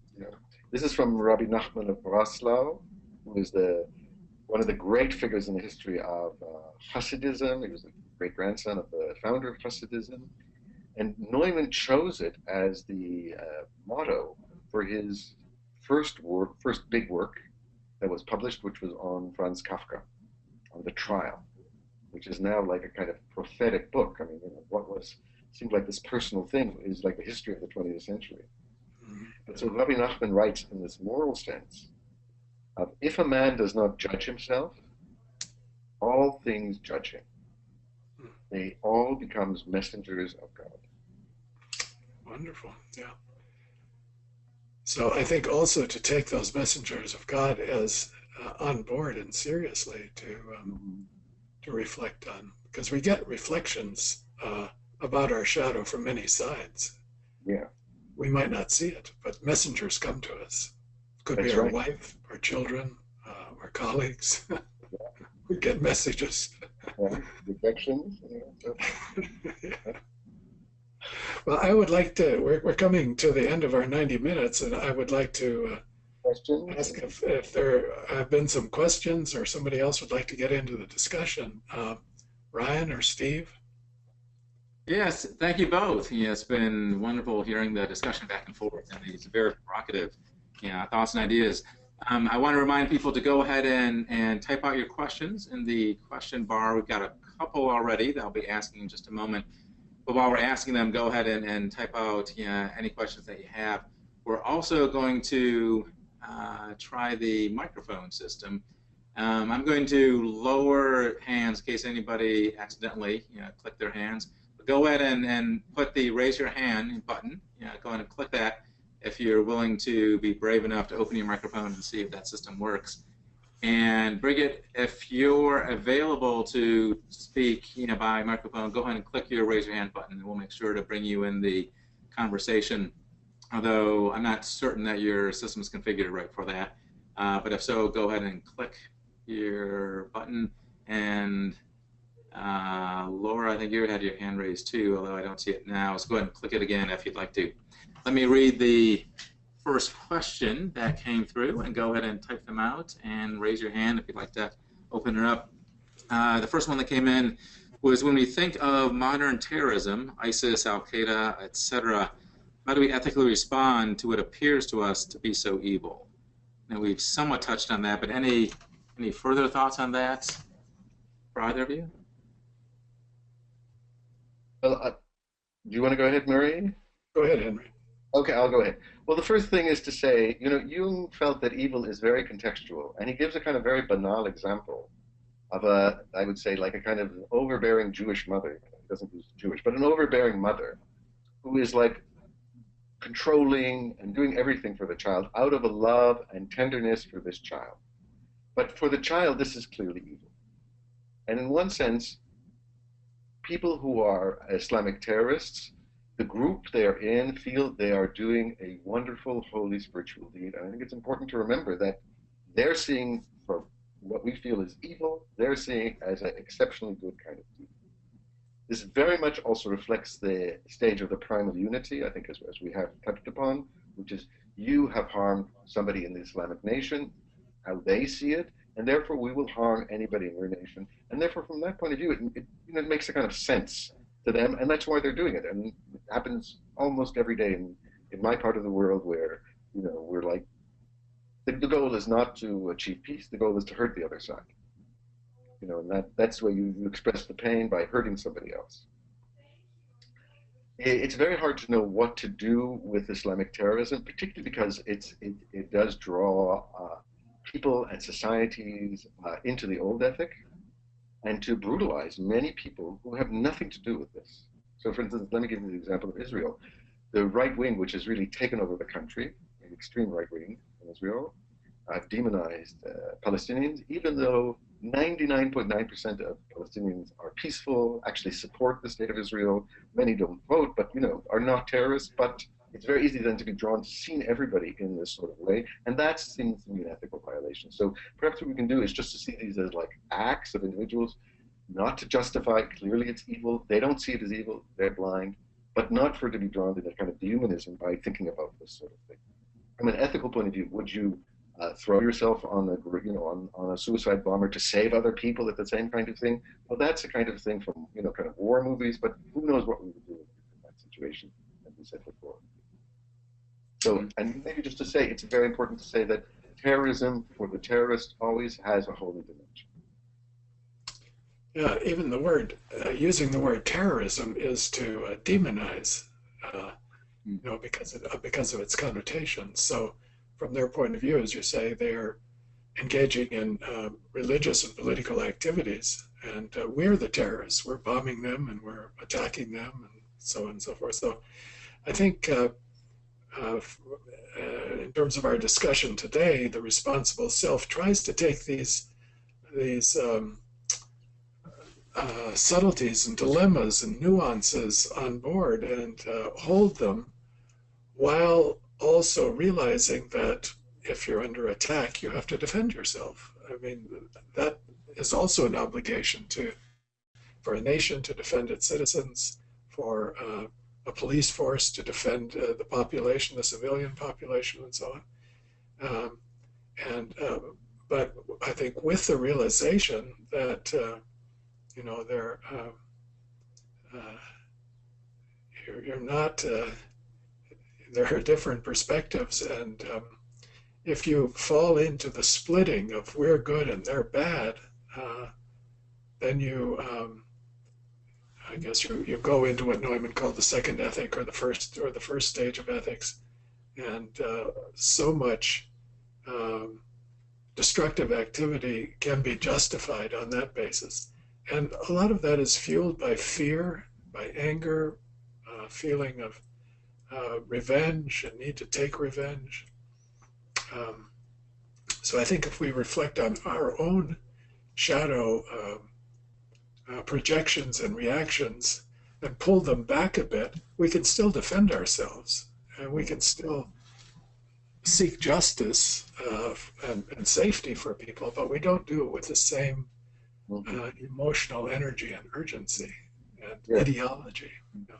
this is from Rabbi Nachman of Breslau, who is one of the great figures in the history of Hasidism. He was the great grandson of the founder of Hasidism. And Neumann chose it as the motto for his first big work that was published, which was on Franz Kafka, on the trial, which is now like a kind of prophetic book. I mean, what seemed like this personal thing is like the history of the 20th century. And so Rabbi Nachman writes in this moral sense of if a man does not judge himself, all things judge him. They all becomes messengers of God. wonderful. Yeah. So I think also to take those messengers of God as on board and seriously, Mm-hmm. to reflect on, because we get reflections about our shadow from many sides. Yeah, We might not see it, but messengers come to us. Could be that's our right. wife, our children, our colleagues. We get messages. Yeah, reflections. Yeah. Well, I would like to, we're coming to the end of our 90 minutes, and I would like to Questions? ask if there have been some questions or somebody else would like to get into the discussion. Ryan or Steve? Yes, thank you both. Yeah, it's been wonderful hearing the discussion back and forth and these very provocative, thoughts and ideas. I want to remind people to go ahead and type out your questions in the question bar. We've got a couple already that I'll be asking in just a moment. But while we're asking them, go ahead and type out any questions that you have. We're also going to try the microphone system. I'm going to lower hands in case anybody accidentally click their hands. But go ahead and put the raise your hand button. Go ahead and click that if you're willing to be brave enough to open your microphone and see if that system works. And Brigitte, if you're available to speak by microphone, go ahead and click your raise your hand button, and we'll make sure to bring you in the conversation. Although I'm not certain that your system is configured right for that. But if so, go ahead and click your button. And Laura, I think you had your hand raised too, although I don't see it now. So go ahead and click it again if you'd like to. Let me read the first question that came through and go ahead and type them out and raise your hand if you'd like to open it up. The first one that came in was, when we think of modern terrorism, ISIS, Al-Qaeda, etc., how do we ethically respond to what appears to us to be so evil? Now, we've somewhat touched on that, but any further thoughts on that for either of you? Well, do you want to go ahead, Murray? Go ahead, Henry. Okay, I'll go ahead. Well, the first thing is to say, Jung felt that evil is very contextual, and he gives a kind of very banal example of I would say, like a kind of overbearing Jewish mother. He doesn't use Jewish, but an overbearing mother who is like controlling and doing everything for the child out of a love and tenderness for this child. But for the child, this is clearly evil. And in one sense, people who are Islamic terrorists, the group they are in, feel they are doing a wonderful, holy, spiritual deed. And I think it's important to remember that they're seeing, for what we feel is evil, they're seeing as an exceptionally good kind of deed. This very much also reflects the stage of the primal unity, I think, as we have touched upon, which is you have harmed somebody in the Islamic nation, how they see it, and therefore we will harm anybody in your nation. And therefore, from that point of view, it makes a kind of sense to them, and that's why they're doing it. And it happens almost every day in my part of the world, where we're like, the goal is not to achieve peace, the goal is to hurt the other side. And that's the way you express the pain, by hurting somebody else. It's very hard to know what to do with Islamic terrorism, particularly because it does draw people and societies into the old ethic, and to brutalize many people who have nothing to do with this. So, for instance, let me give you the example of Israel. The right wing, which has really taken over the country, the extreme right wing in Israel, have demonized Palestinians, even though 99.9% of Palestinians are peaceful, actually support the state of Israel. Many don't vote, but are not terrorists. But it's very easy then to be drawn to seeing everybody in this sort of way, and that seems to be an ethical violation. So perhaps what we can do is just to see these as like acts of individuals, not to justify clearly it's evil. They don't see it as evil; they're blind, but not for it to be drawn to that kind of dehumanism by thinking about this sort of thing. From an ethical point of view, would you throw yourself on on a suicide bomber to save other people at the same kind of thing? Well, that's a kind of thing from kind of war movies, but who knows what we would do in that situation, as we said before. So, and maybe just to say, it's very important to say that terrorism for the terrorist always has a holy dimension. Yeah, even the word, using the word terrorism is to demonize, because of its connotations. So, from their point of view, as you say, they are engaging in religious and political activities, and we're the terrorists. We're bombing them and we're attacking them, and so on and so forth. So, I think in terms of our discussion today, the responsible self tries to take these subtleties and dilemmas and nuances on board and hold them while also realizing that if you're under attack, you have to defend yourself. I mean, that is also an obligation for a nation to defend its citizens, for a police force to defend the population, the civilian population, and so on. But I think with the realization that they're you're not. There are different perspectives, and if you fall into the splitting of we're good and they're bad, then I guess you go into what Neumann called the second ethic, or the first stage of ethics, and so much destructive activity can be justified on that basis, and a lot of that is fueled by fear, by anger, feeling of revenge and need to take revenge. So I think if we reflect on our own shadow projections and reactions and pull them back a bit, we can still defend ourselves, and we can still seek justice and safety for people, but we don't do it with the same emotional energy and urgency and ideology.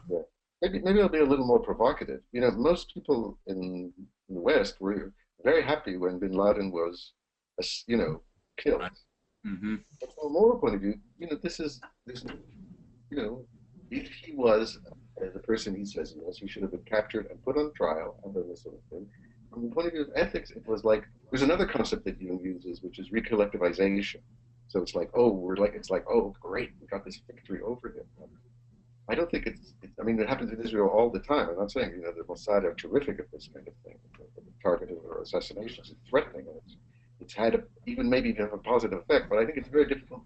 Yeah. Maybe I'll be a little more provocative. Most people in the West were very happy when Bin Laden was, killed. Right. Mm-hmm. But from a moral point of view, if he was the person he says he was, he should have been captured and put on trial and done this sort of thing. From the point of view of ethics, it was like there's another concept that Jung uses, which is recollectivization. So it's like, oh, great, we got this victory over him. I don't think I mean, it happens in Israel all the time. I'm not saying, the Mossad are terrific at this kind of thing, targeting or assassinations. It's threatening, and it's had even maybe even a positive effect, but I think it's very difficult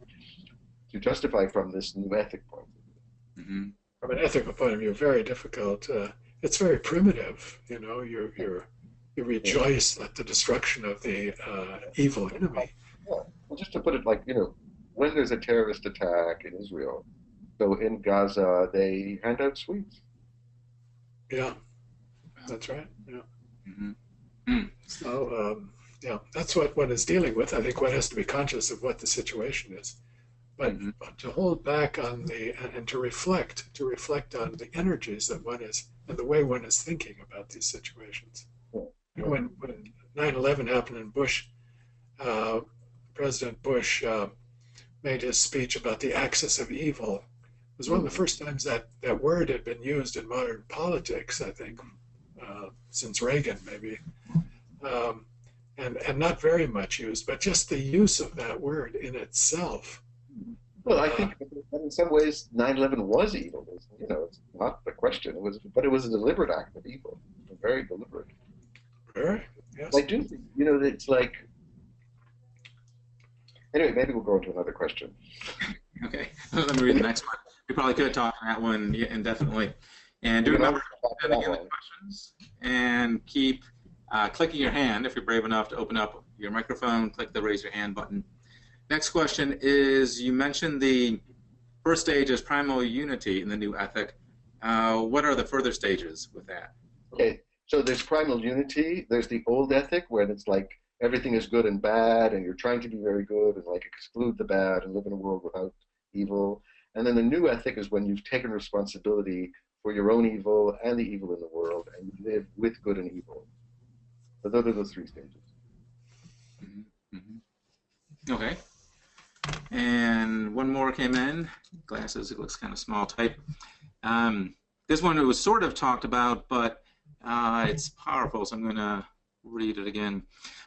to justify from this new ethic point of view. Mm-hmm. From an ethical point of view, very difficult. It's very primitive. You rejoice at the destruction of the evil enemy. Yeah. Well, just to put it like, when there's a terrorist attack in Israel, so in Gaza, they hand out sweets. Yeah, that's right. Yeah. Mm-hmm. So, that's what one is dealing with. I think one has to be conscious of what the situation is, but to hold back on and to reflect on the energies that one is and the way one is thinking about these situations. Yeah. When 9/11 happened in Bush, President Bush made his speech about the axis of evil. It was one of the first times that word had been used in modern politics, I think, since Reagan maybe, and not very much used, but just the use of that word in itself. Well, I think in some ways 9/11 was evil. It's not the question. But it was a deliberate act of evil, very deliberate. Very, yes. I do think, it's like. Anyway, maybe we'll go into another question. Okay, let me read the next one. We probably could talk on that one indefinitely. And do remember sending in the questions and keep clicking your hand if you're brave enough to open up your microphone, click the raise your hand button. Next question is, you mentioned the first stage is primal unity in the new ethic. What are the further stages with that? Okay, so there's primal unity. There's the old ethic where it's like everything is good and bad and you're trying to be very good and like exclude the bad and live in a world without evil. And then the new ethic is when you've taken responsibility for your own evil and the evil in the world, and you live with good and evil. So those are those three stages. Mm-hmm. Mm-hmm. Okay. And one more came in. Glasses, it looks kind of small type. This one was sort of talked about, but it's powerful, so I'm going to read it again.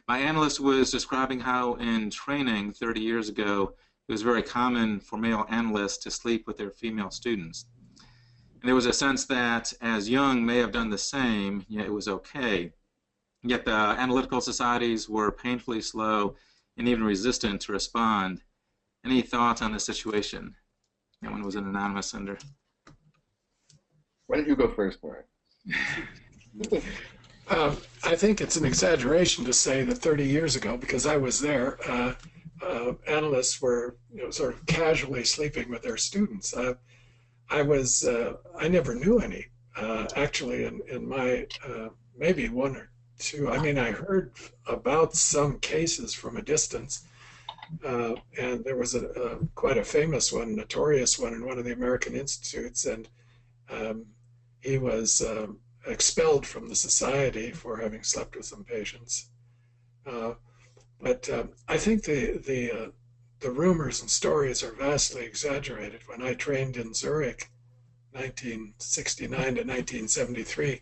My analyst was describing how in training 30 years ago, it was very common for male analysts to sleep with their female students. And there was a sense that as Jung may have done the same, it was okay. Yet the analytical societies were painfully slow and even resistant to respond. Any thoughts on this situation? That one was an anonymous sender. Why don't you go first, Murray? I think it's an exaggeration to say that 30 years ago, because I was there, analysts were, sort of casually sleeping with their students. I never knew any, actually, in my maybe one or two. I mean, I heard about some cases from a distance, and there was quite a famous one, notorious one in one of the American institutes, and um, he was expelled from the society for having slept with some patients. Uh, but I think the rumors and stories are vastly exaggerated. When I trained in Zurich, 1969 to 1973,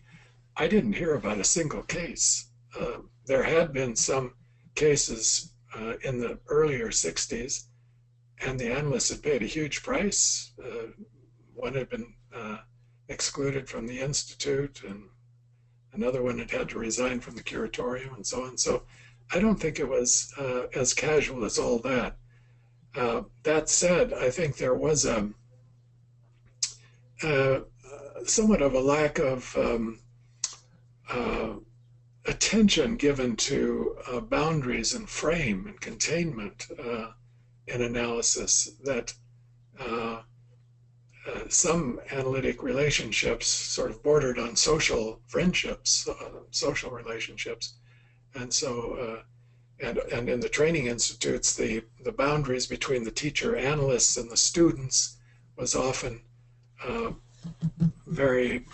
I didn't hear about a single case. There had been some cases in the earlier 60s, and the analysts had paid a huge price. One had been excluded from the institute, and another one had to resign from the curatorium, and so on. So I don't think it was as casual as all that. That said, I think there was somewhat of a lack of attention given to boundaries and frame and containment in analysis, that some analytic relationships sort of bordered on social friendships, social relationships. And so, and in the training institutes, the boundaries between the teacher analysts and the students was often very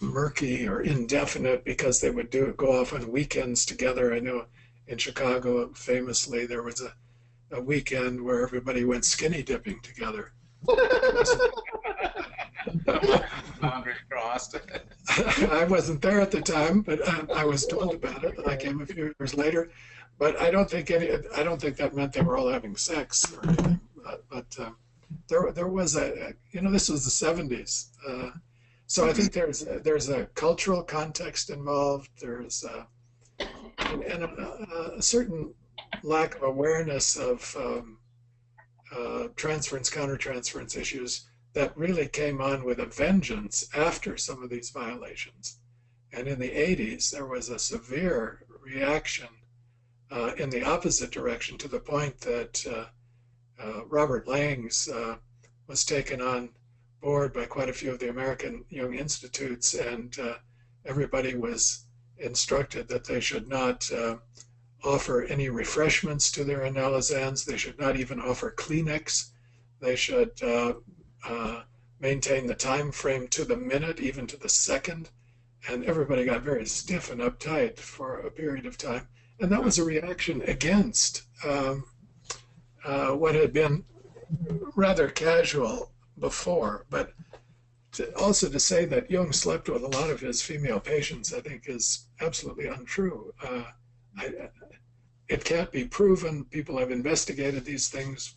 murky or indefinite, because they would go off on weekends together. I know in Chicago, famously, there was a weekend where everybody went skinny dipping together. Boundary crossed. I wasn't there at the time, but I was told about it. I came a few years later, but I don't think that meant they were all having sex or anything. But there was this was the 70s. So I think there's a cultural context involved. There's and a certain lack of awareness of transference, countertransference issues that really came on with a vengeance after some of these violations. And in the 80s, there was a severe reaction in the opposite direction, to the point that Robert Lange's was taken on board by quite a few of the American Jung institutes, and everybody was instructed that they should not offer any refreshments to their analysands. They should not even offer Kleenex. They should maintain the time frame to the minute, even to the second. And everybody got very stiff and uptight for a period of time. And that was a reaction against what had been rather casual before. But also to say that Jung slept with a lot of his female patients, I think, is absolutely untrue. It can't be proven. People have investigated these things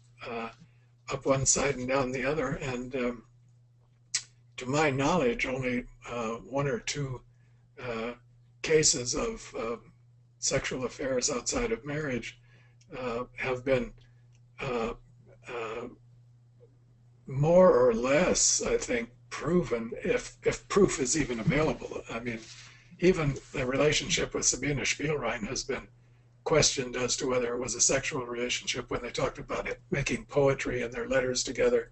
up one side and down the other, and to my knowledge, only one or two cases of sexual affairs outside of marriage have been more or less, I think, proven, if proof is even available. I mean, even the relationship with Sabina Spielrein has been questioned as to whether it was a sexual relationship when they talked about it, making poetry in their letters together.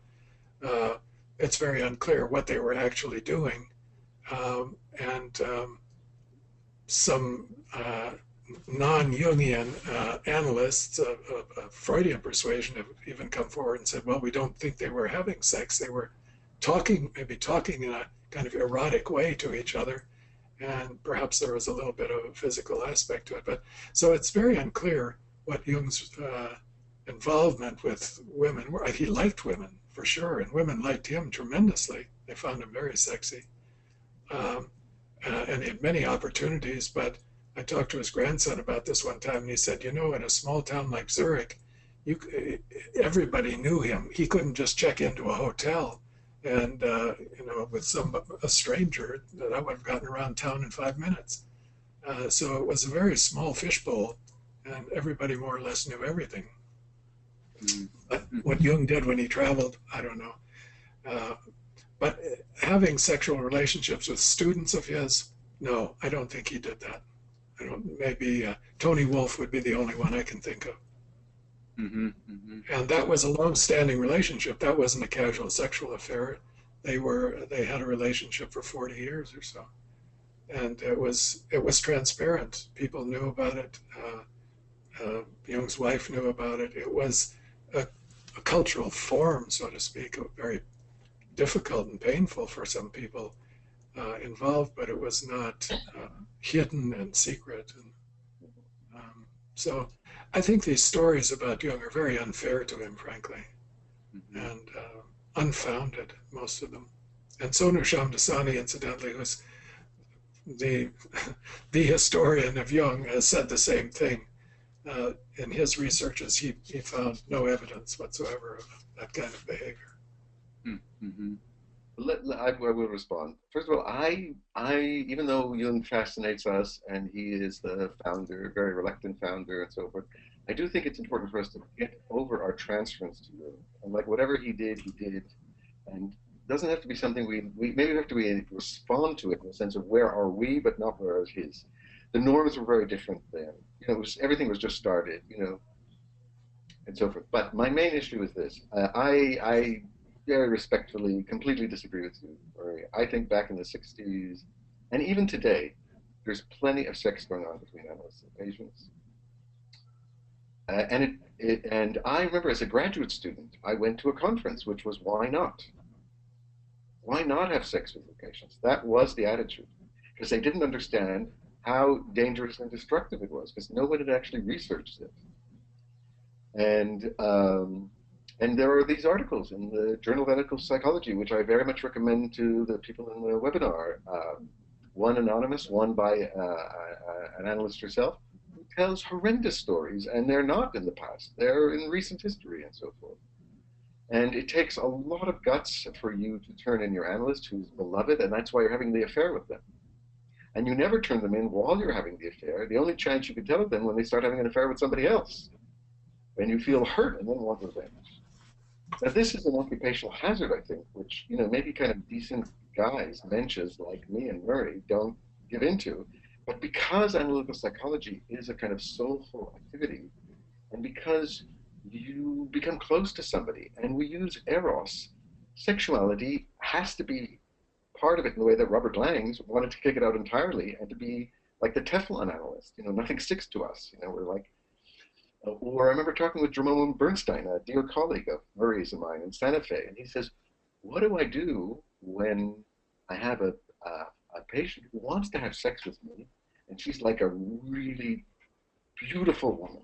It's very unclear what they were actually doing. And some non-Jungian analysts of Freudian persuasion have even come forward and said, well, we don't think they were having sex. They were maybe talking in a kind of erotic way to each other. And perhaps there was a little bit of a physical aspect to it. But so it's very unclear what Jung's involvement with women were. He liked women, for sure, and women liked him tremendously. They found him very sexy. And he had many opportunities, but I talked to his grandson about this one time, and he said, in a small town like Zurich, everybody knew him. He couldn't just check into a hotel and, with a stranger, that I would have gotten around town in 5 minutes. So it was a very small fishbowl, and everybody more or less knew everything. But what Jung did when he traveled, I don't know. But having sexual relationships with students of his, no, I don't think he did that. Maybe Tony Wolff would be the only one I can think of. Mm-hmm. Mm-hmm. And that was a long-standing relationship. That wasn't a casual sexual affair. They had a relationship for 40 years or so, and it was transparent. People knew about it. Jung's wife knew about it. It was a cultural form, so to speak, very difficult and painful for some people involved, but it was not hidden and secret. And so I think these stories about Jung are very unfair to him, frankly, Mm-hmm. and unfounded, most of them. And Sonu Shamdasani, incidentally, who's the the historian of Jung, has said the same thing. In his researches, he found no evidence whatsoever of that kind of behavior. Mm-hmm. I will respond. First of all, even though Jung fascinates us and he is the founder, very reluctant founder and so forth, I do think it's important for us to get over our transference to Jung. And like whatever he did, and it doesn't have to be something we maybe have to respond to it in the sense of where are we, but not where is his. The norms were very different then. Everything was just started, and so forth. But my main issue is this: I very respectfully, completely disagree with you, Murray. I think back in the '60s, and even today, there's plenty of sex going on between analysts and patients. And I remember as a graduate student, I went to a conference which was why not? Why not have sex with your patients? That was the attitude, because they didn't understand how dangerous and destructive it was, because no one had actually researched it. And there are these articles in the Journal of Ethical Psychology, which I very much recommend to the people in the webinar. One anonymous, one by an analyst herself, who tells horrendous stories, and they're not in the past. They're in recent history and so forth. And it takes a lot of guts for you to turn in your analyst who's beloved, and that's why you're having the affair with them. And you never turn them in while you're having the affair. The only chance you can tell it them when they start having an affair with somebody else, when you feel hurt and then want revenge. Now, this is an occupational hazard, I think, which, maybe kind of decent guys, mensches like me and Murray don't give into. But because analytical psychology is a kind of soulful activity, and because you become close to somebody, and we use eros, sexuality has to be part of it in the way that Robert Lange wanted to kick it out entirely and to be like the Teflon analyst. Nothing sticks to us. We're like, or I remember talking with Jerome Bernstein, a dear colleague of Murray's and mine in Santa Fe, and he says, what do I do when I have a patient who wants to have sex with me, and she's like a really beautiful woman?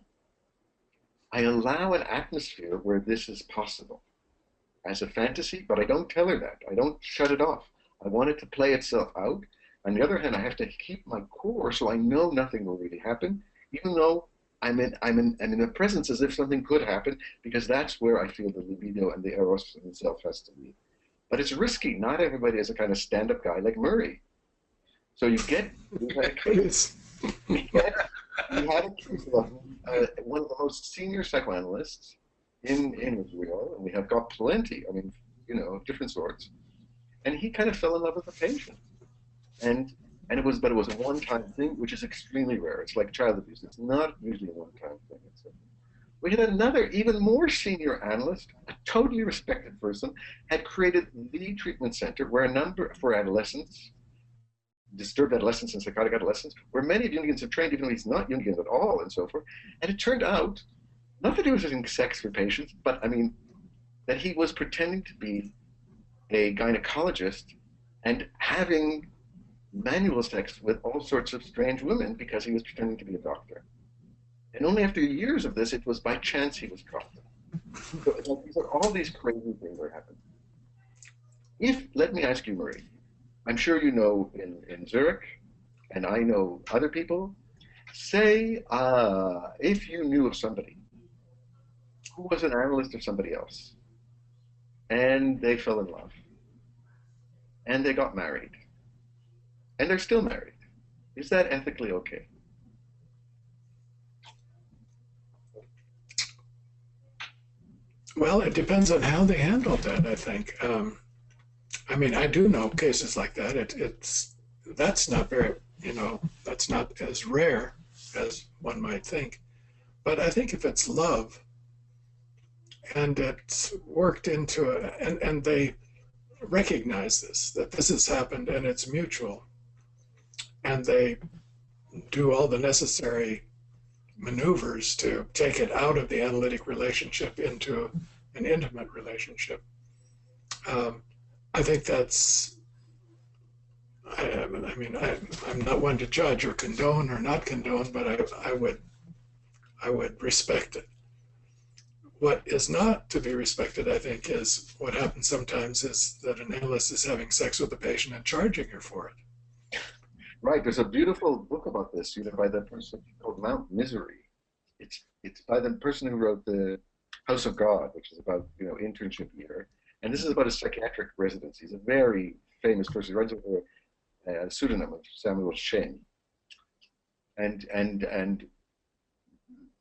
I allow an atmosphere where this is possible as a fantasy, but I don't tell her that. I don't shut it off. I want it to play itself out. On the other hand, I have to keep my core so I know nothing will really happen, even though I'm in the presence as if something could happen, because that's where I feel the libido and the eros in itself has to be. But it's risky. Not everybody is a kind of stand-up guy like Murray. So you had a case of one of the most senior psychoanalysts in Israel, and we have got plenty, of different sorts. And he kind of fell in love with a patient. But it was a one-time thing, which is extremely rare. It's like child abuse. It's not usually a one-time thing. We had another, even more senior analyst, a totally respected person, had created the treatment center where a number for adolescents, disturbed adolescents and psychotic adolescents, where many of Jungians have trained, even though he's not Jungian at all, and so forth. And it turned out, not that he was having sex for patients, but that he was pretending to be a gynecologist and having manual sex with all sorts of strange women because he was pretending to be a doctor. And only after years of this, it was by chance he was caught. So these are all these crazy things that happen. Let me ask you, Murray, I'm sure you know in Zurich, and I know other people, say if you knew of somebody who was an analyst of somebody else, and they fell in love, and they got married, and they're still married, is that ethically okay? Well, it depends on how they handled that, I think. I do know cases like that. That's not very, that's not as rare as one might think. But I think if it's love, and it's worked into and they recognize this, that this has happened and it's mutual, and they do all the necessary maneuvers to take it out of the analytic relationship into an intimate relationship. I think that's, I'm not one to judge or condone or not condone, but I would respect it. What is not to be respected, I think, is what happens sometimes is that an analyst is having sex with the patient and charging her for it. Right. There's a beautiful book about this, by the person called Mount Misery. It's by the person who wrote the House of God, which is about internship year, and this is about a psychiatric residency. He's a very famous person. He writes under a pseudonym of Samuel Shen, and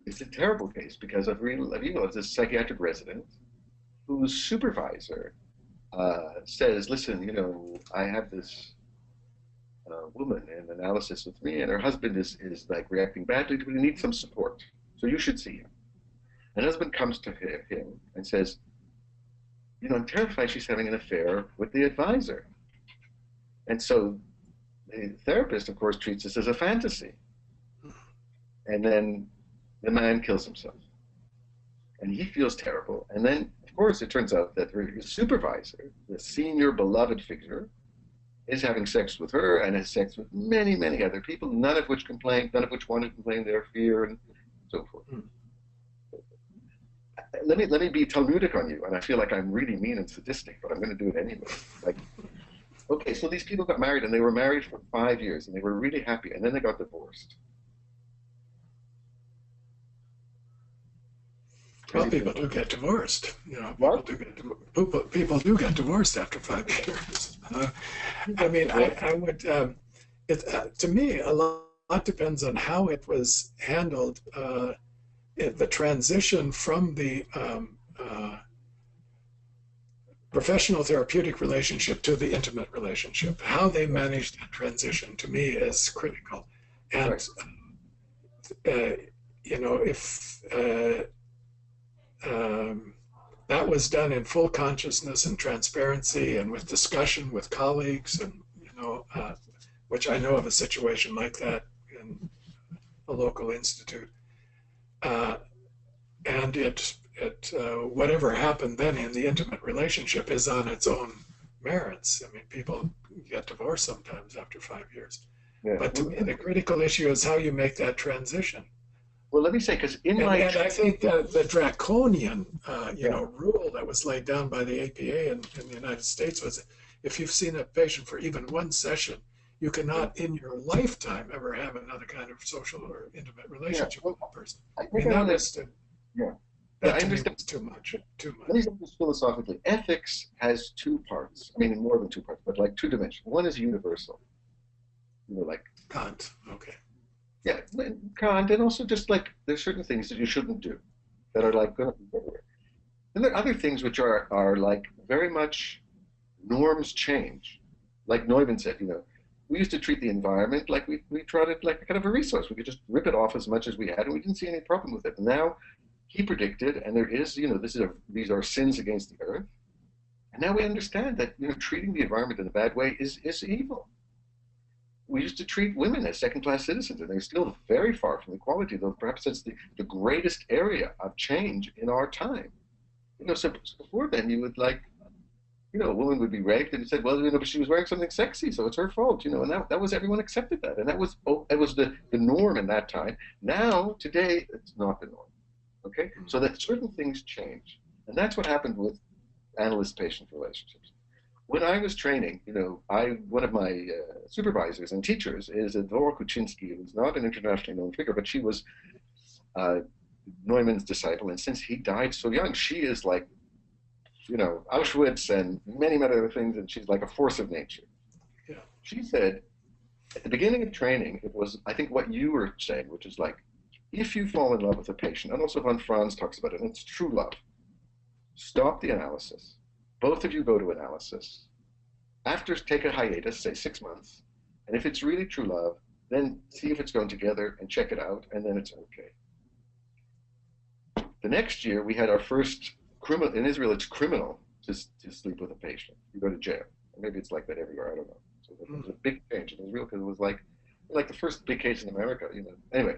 it's a terrible case because I've realized this psychiatric resident whose supervisor says, "Listen, I have this woman in analysis with me, and her husband is like reacting badly to it. He needs some support, so you should see him." And the husband comes to him and says, "I'm terrified she's having an affair with the advisor." And so the therapist, of course, treats this as a fantasy. And then the man kills himself. And he feels terrible. And then, of course, it turns out that his supervisor, the senior beloved figure, is having sex with her and has sex with many, many other people, none of which complain, none of which want to complain their fear and so forth. Let me be Talmudic on you, and I feel like I'm really mean and sadistic, but I'm going to do it anyway. Okay, so these people got married, and they were married for 5 years, and they were really happy, and then they got divorced. Well, people do get divorced. What? People do get divorced after 5 years. I would. To me, a lot depends on how it was handled. The transition from the professional therapeutic relationship to the intimate relationship, how they managed that transition, to me, is critical. And if that was done in full consciousness and transparency and with discussion with colleagues, and which I know of a situation like that in a local institute, and whatever happened then in the intimate relationship is on its own merits. People get divorced sometimes after 5 years. Yeah. But to me, the critical issue is how you make that transition. Well, let me say, because and I think that the draconian, rule that was laid down by the APA in the United States was, if you've seen a patient for even one session, you cannot in your lifetime ever have another kind of social or intimate relationship with a person. I understand. It's too much. Let me say this philosophically. Ethics has 2 parts. More than 2 parts, but like 2 dimensions. One is universal. Like Kant. Okay. Yeah, Kant, and also just like there's certain things that you shouldn't do that are like going to be everywhere. And there are other things which are like very much norms change. Like Neumann said, we used to treat the environment like we treated it like a kind of a resource. We could just rip it off as much as we had, and we didn't see any problem with it. And now he predicted, and there is, these are sins against the earth. And now we understand that treating the environment in a bad way is evil. We used to treat women as second-class citizens, and they're still very far from equality, though perhaps that's the greatest area of change in our time. So before then, you would a woman would be raped, and you said, well, but she was wearing something sexy, so it's her fault, and that was, everyone accepted that, and that was the norm in that time. Now, today, it's not the norm, okay? So that certain things change, and that's what happened with analyst-patient relationships. When I was training, one of my supervisors and teachers is Dora Kuczynski, who's not an internationally known figure, but she was Neumann's disciple, and since he died so young, she is like, Auschwitz and many, many other things, and she's like a force of nature. Yeah. She said, at the beginning of training, it was, I think, what you were saying, which is like, if you fall in love with a patient, and also von Franz talks about it, and it's true love, stop the analysis. Both of you go to analysis. After, take a hiatus, say 6 months, and if it's really true love, then see if it's going together and check it out, and then it's okay. The next year, we had our first criminal in Israel. It's criminal to sleep with a patient. You go to jail. Maybe it's like that everywhere. I don't know. So there was a big change in Israel because it was like the first big case in America. Anyway,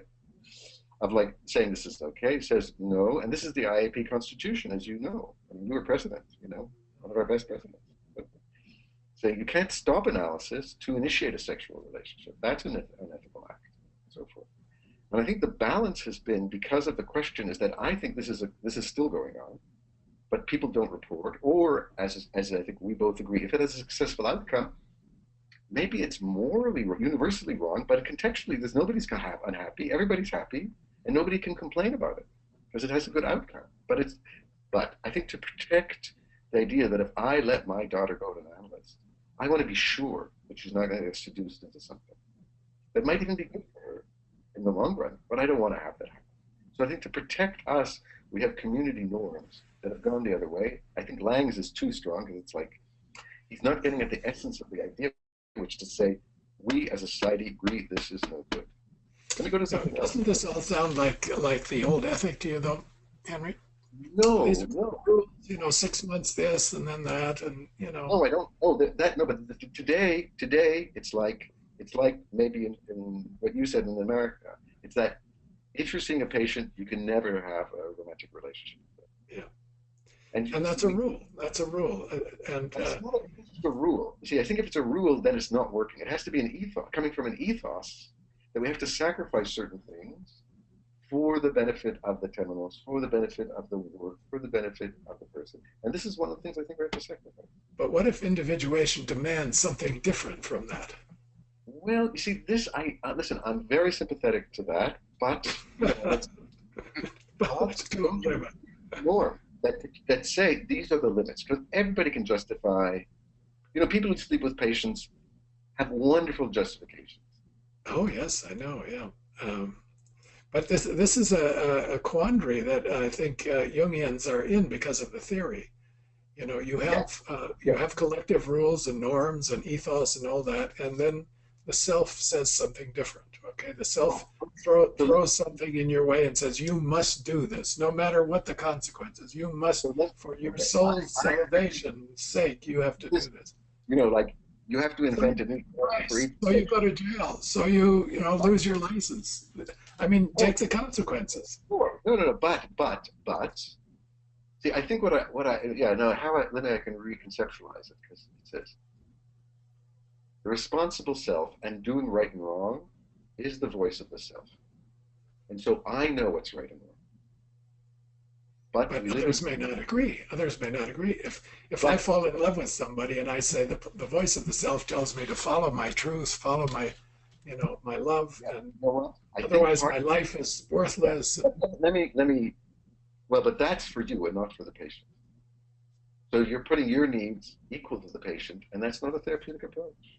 of like saying this is okay. It says no, and this is the IAP Constitution, as you know. I mean, you were president. One of our best presidents. But saying you can't stop analysis to initiate a sexual relationship. That's an unethical act, and so forth. And I think the balance has been because of the question is that I think this is still going on, but people don't report, or as I think we both agree, if it has a successful outcome, maybe it's morally universally wrong, but contextually, there's nobody's unhappy, everybody's happy, and nobody can complain about it because it has a good outcome. But I think to protect the idea that if I let my daughter go to an analyst, I want to be sure that she's not going to get seduced into something that might even be good for her in the long run, but I don't want to have that happen. So I think to protect us, we have community norms that have gone the other way. I think Lang's is too strong because it's like he's not getting at the essence of the idea, which to say we as a society agree this is no good. Let me go to something else. Doesn't this all sound like the old ethic to you, though, Henry? No, These no. rules, 6 months this and then that, and No, I don't. Oh, that no. But today, it's like maybe in what you said in America. It's that if you're seeing a patient, you can never have a romantic relationship. Yeah. And that's a rule. That's a rule. And it's not a rule. See, I think if it's a rule, then it's not working. It has to be an ethos, coming from an ethos that we have to sacrifice certain things for the benefit of the temenos, for the benefit of the work, for the benefit of the person. And this is one of the things I think we have to sacrifice. But what if individuation demands something different from that? Well, you see, listen, I'm very sympathetic to that, but it's norm that say these are the limits, because everybody can justify. People who sleep with patients have wonderful justifications. Oh yes, I know. Yeah, but this is a quandary that I think Jungians are in because of the theory. You have collective rules and norms and ethos and all that, and then the self says something different. Okay, the self throws something in your way and says you must do this, no matter what the consequences. You must, for your soul's salvation's sake, you have to do this. Like you have to invent a new for each. So you go to jail. So you lose your license. I mean, take the consequences. Sure. No. But. See, I think let me I can reconceptualize it because it says the responsible self and doing right and wrong is the voice of the self, and so I know what's right and wrong. But others may not agree. Others may not agree. If I fall in love with somebody and I say the voice of the self tells me to follow my truth, follow my, my love, and otherwise my life is worthless. Let me. Well, but that's for you and not for the patient. So you're putting your needs equal to the patient, and that's not a therapeutic approach.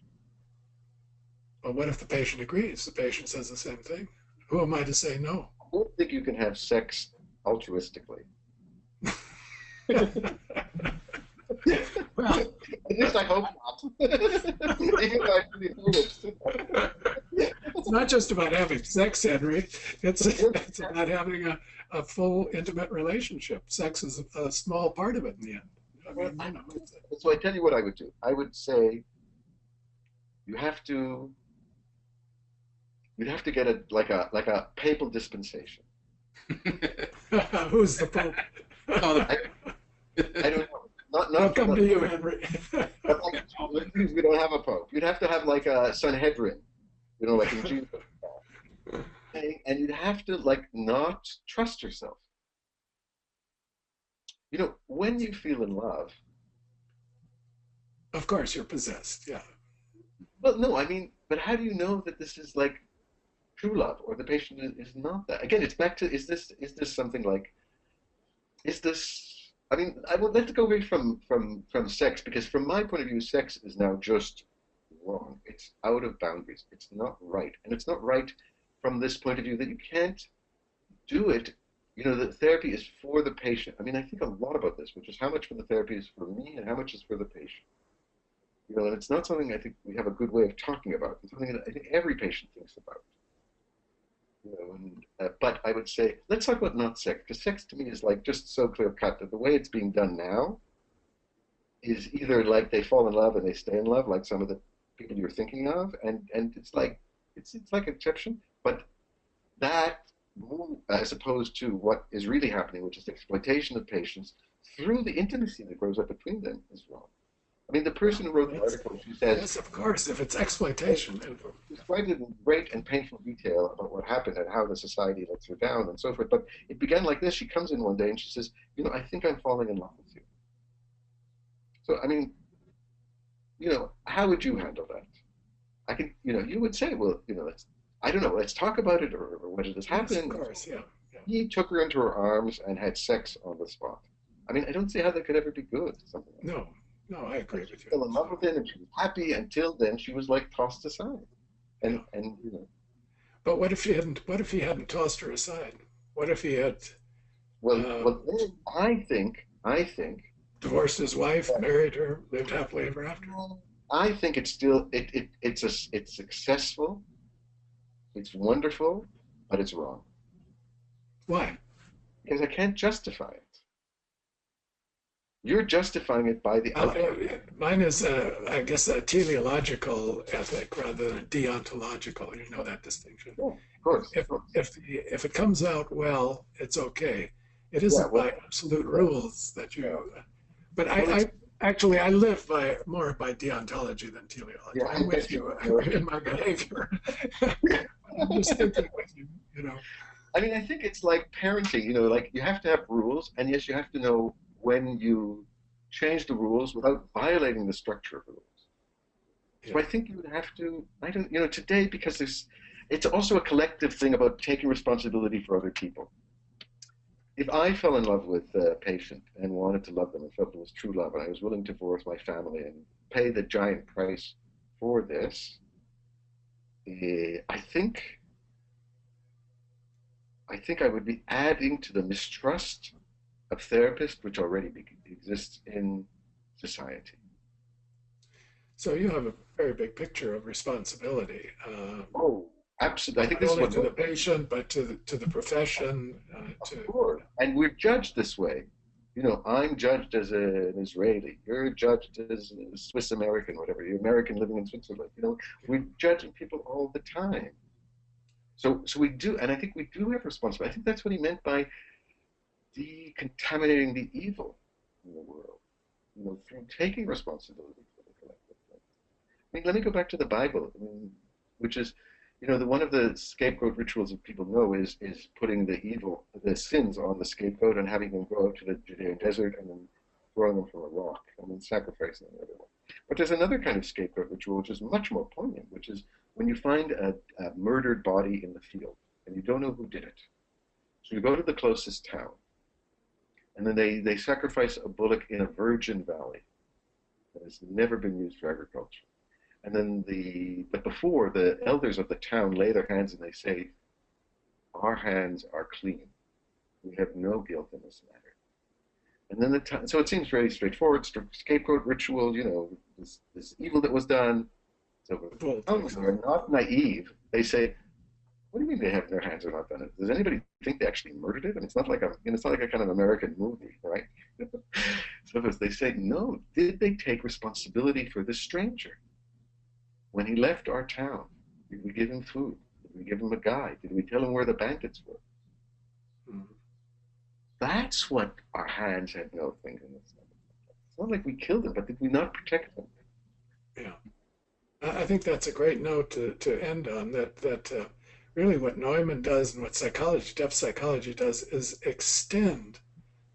Well, what if the patient agrees? The patient says the same thing. Who am I to say no? I don't think you can have sex altruistically. Well, at least I hope not. It's not just about having sex, Henry. It's about having a full intimate relationship. Sex is a small part of it in the end. So I tell you what I would do. I would say you'd have to get a papal dispensation. Who's the Pope? I don't know. Not come to you, Henry. We don't have a Pope. You'd have to have like a Sanhedrin, like in Jesus. And you'd have to not trust yourself. When you feel in love. Of course, you're possessed. Yeah. Well, no, I mean, but how do you know that this is like true love, or the patient is not that? Again, it's back to is this something like? Is this? I mean, I would let it go away from sex, because from my point of view, sex is now just wrong. It's out of boundaries. It's not right, and it's not right from this point of view that you can't do it. The therapy is for the patient. I mean, I think a lot about this, which is how much of the therapy is for me and how much is for the patient. And it's not something I think we have a good way of talking about. It's something that I think every patient thinks about. But I would say, let's talk about not sex, because sex to me is like just so clear cut that the way it's being done now is either like they fall in love and they stay in love, like some of the people you're thinking of, and it's like exception, but that as opposed to what is really happening, which is exploitation of patients through the intimacy that grows up between them, is wrong. I mean, the person who wrote the article, she says, yes, of course, if it's exploitation. described it in great and painful detail about what happened and how the society lets her down and so forth. But it began like this. She comes in one day and she says, you know, I think I'm falling in love with you. So, I mean, you know, how would you handle that? I can, you know, you would say, well, you know, I don't know, let's talk about it, or when did this happen? Yes, of course, yeah. He took her into her arms and had sex on the spot. I mean, I don't see how that could ever be good. Something like No, no, I agree with she you. fell in love with him and she was happy until then she was like tossed aside. And you know. But what if he hadn't tossed her aside? What if he had Well, then I think, divorced his wife, married her, lived happily ever after? I think it's still it's successful, it's wonderful, but it's wrong Why? because I can't justify it. You're justifying it by the outcome. Mine is, I guess, a teleological ethic rather than a deontological. You know that distinction. Yeah, of course. If it comes out well, it's okay. It isn't by absolute rules that you. But I live more by deontology than teleology. Yeah. I'm with you in my behavior. I'm just thinking with you. You know. I mean, I think it's like parenting. You know, like you have to have rules, and yes, you have to know when you change the rules without violating the structure of the rules. So I think you would have to, you know, today, because it's also a collective thing about taking responsibility for other people. If I fell in love with a patient and wanted to love them and felt it was true love, and I was willing to divorce my family and pay the giant price for this, I think I would be adding to the mistrust of therapists, which already exists in society. So you have a very big picture of responsibility. Oh, absolutely. I think Not this is only what to the patient, but to the profession. Of course. And we're judged this way. You know, I'm judged as an Israeli. You're judged as a Swiss American, whatever. You're American living in Switzerland. You know, we're judging people all the time. So we do, and I think we do have responsibility. I think that's what he meant by decontaminating the evil in the world, you know, through taking responsibility for the collective. I mean, let me go back to the Bible, I mean, which is, you know, one of the scapegoat rituals that people know is putting the sins on the scapegoat and having them go out to the Judean desert and then throwing them from a rock and then sacrificing everyone. But there's another kind of scapegoat ritual which is much more poignant, which is when you find a murdered body in the field and you don't know who did it. So you go to the closest town, and then they sacrifice a bullock in a virgin valley that has never been used for agriculture. And then but before, the elders of the town lay their hands and they say, our hands are clean. We have no guilt in this matter. And then so it seems very straightforward, scapegoat ritual, you know, this evil that was done. So they're not naive. They say, what do you mean they have their hands are not done it? Does anybody think they actually murdered it? I mean, it's not like a kind of American movie, right? So they say, no, did they take responsibility for this stranger? When he left our town, did we give him food? Did we give him a guide? Did we tell him where the bandits were? Mm-hmm. That's what our hands had no thing in this. It's not like we killed them, but did we not protect them? Yeah. I think that's a great note to end on, that really what Neumann does and what depth psychology does is extend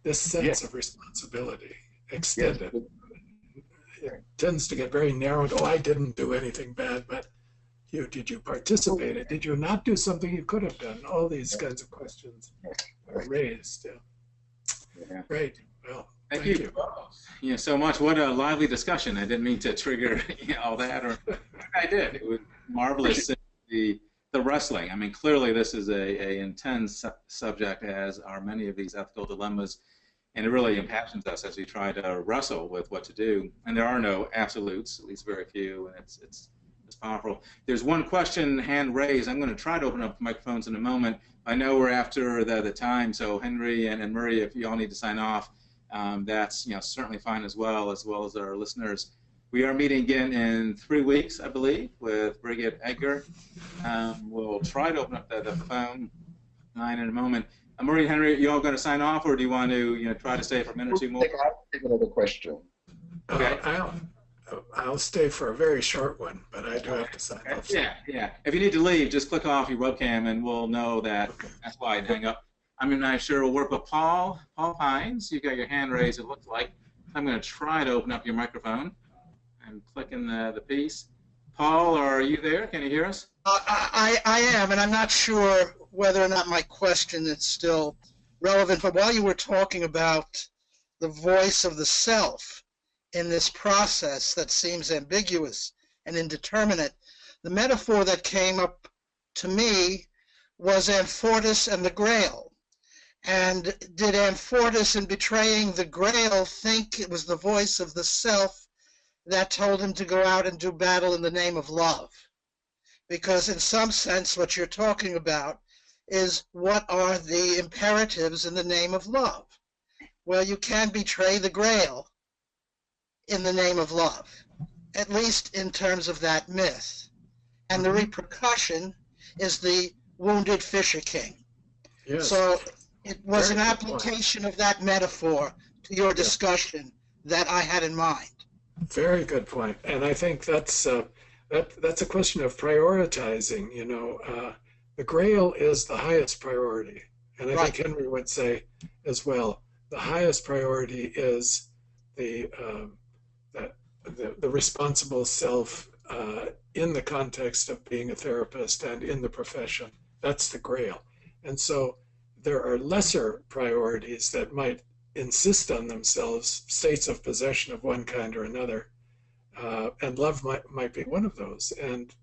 this sense of responsibility. Extend it. It tends to get very narrowed. Oh, I didn't do anything bad, but did you participate? Did you not do something you could have done? All these kinds of questions are raised. Yeah. Great. Well, thank you. Yeah, so much. What a lively discussion. I didn't mean to trigger all that, or I did. It was marvelous. The wrestling. I mean, clearly this is a intense subject, as are many of these ethical dilemmas, and it really impassions us as we try to wrestle with what to do. And there are no absolutes, at least very few, and it's It's powerful. There's one question hand raised. I'm going to try to open up microphones in a moment. I know we're after the time, so Henry and Murray, if you all need to sign off, that's certainly fine as well as our listeners. We are meeting again in 3 weeks, I believe, with Brigitte Edgar. We'll try to open up the phone line in a moment. Murray and Henry, you all going to sign off, or do you want to try to stay for a minute or two more? I'll take another question. Okay. I'll stay for a very short one, but I do have to sign off. Yeah. If you need to leave, just click off your webcam, and we'll know that that's why I'd hang up. I'm not sure we'll work with Paul Hines. You've got your hand raised, it looks like. I'm going to try to open up your microphone. I'm clicking the piece. Paul, are you there? Can you hear us? I am, and I'm not sure whether or not my question is still relevant, but while you were talking about the voice of the self in this process that seems ambiguous and indeterminate, the metaphor that came up to me was Amfortas and the Grail. And did Amfortas, in betraying the Grail, think it was the voice of the self that told him to go out and do battle in the name of love? Because in some sense what you're talking about is what are the imperatives in the name of love. Well, you can betray the Grail in the name of love, at least in terms of that myth. And the repercussion is the wounded Fisher King. Yes. So it was Very an good application of that metaphor to your discussion that I had in mind. Very good point, and I think that's a question of prioritizing. The Grail is the highest priority, and I think Henry would say as well, the highest priority is the responsible self in the context of being a therapist and in the profession. That's the Grail, and so there are lesser priorities that might insist on themselves states of possession of one kind or another, and love might be one of those. And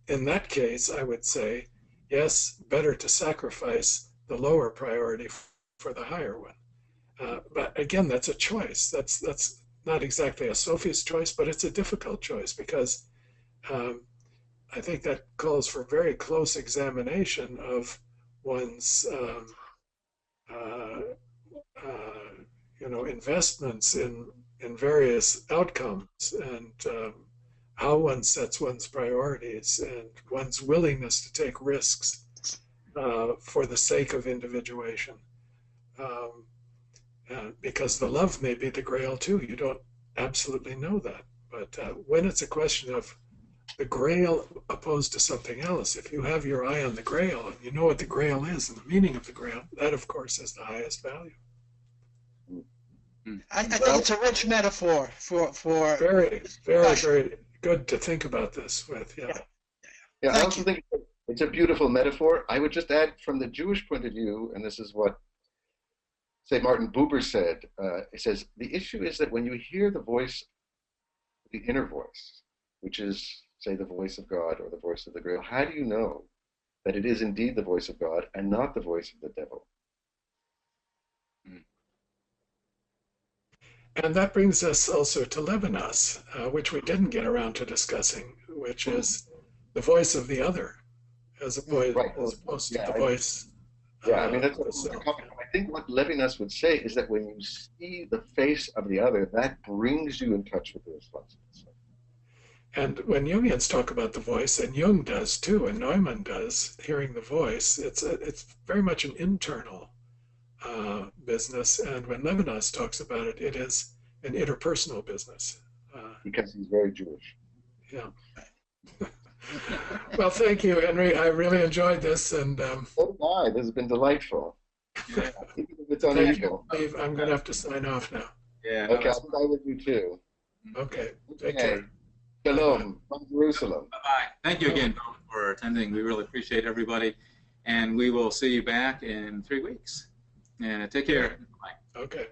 in that case, I would say, yes, better to sacrifice the lower priority for the higher one. But again, that's a choice. That's not exactly a Sophie's choice, but it's a difficult choice because I think that calls for very close examination of one's investments in various outcomes, and how one sets one's priorities and one's willingness to take risks for the sake of individuation. Because the love may be the Grail too. You don't absolutely know that. But when it's a question of the Grail opposed to something else, if you have your eye on the Grail and you know what the Grail is and the meaning of the Grail, that of course is the highest value. I think it's a rich metaphor for very, very, very good to think about this with. Yeah, I also think it's a beautiful metaphor. I would just add from the Jewish point of view, and this is what, say, Martin Buber said. He says, the issue is that when you hear the voice, the inner voice, which is, say, the voice of God or the voice of the Grail, how do you know that it is indeed the voice of God and not the voice of the devil? And that brings us also to Levinas, which we didn't get around to discussing, which is the voice of the other, as opposed to the voice. Yeah, I mean, that's I think what Levinas would say is that when you see the face of the other, that brings you in touch with the responsible self. And when Jungians talk about the voice, and Jung does too, and Neumann does, hearing the voice, it's very much an internal business, and when Levinas talks about it, it is an interpersonal business. Because he's very Jewish. Yeah. Well, thank you, Henry. I really enjoyed this, and so did I. This has been delightful. Yeah. Even if it's unequal. I'm going to have to sign off now. Yeah. Okay, I'll stay with you too. Okay. Take care. Shalom from Jerusalem. Bye-bye. Thank you again for attending. We really appreciate everybody, and we will see you back in 3 weeks. And take care. Bye. Okay.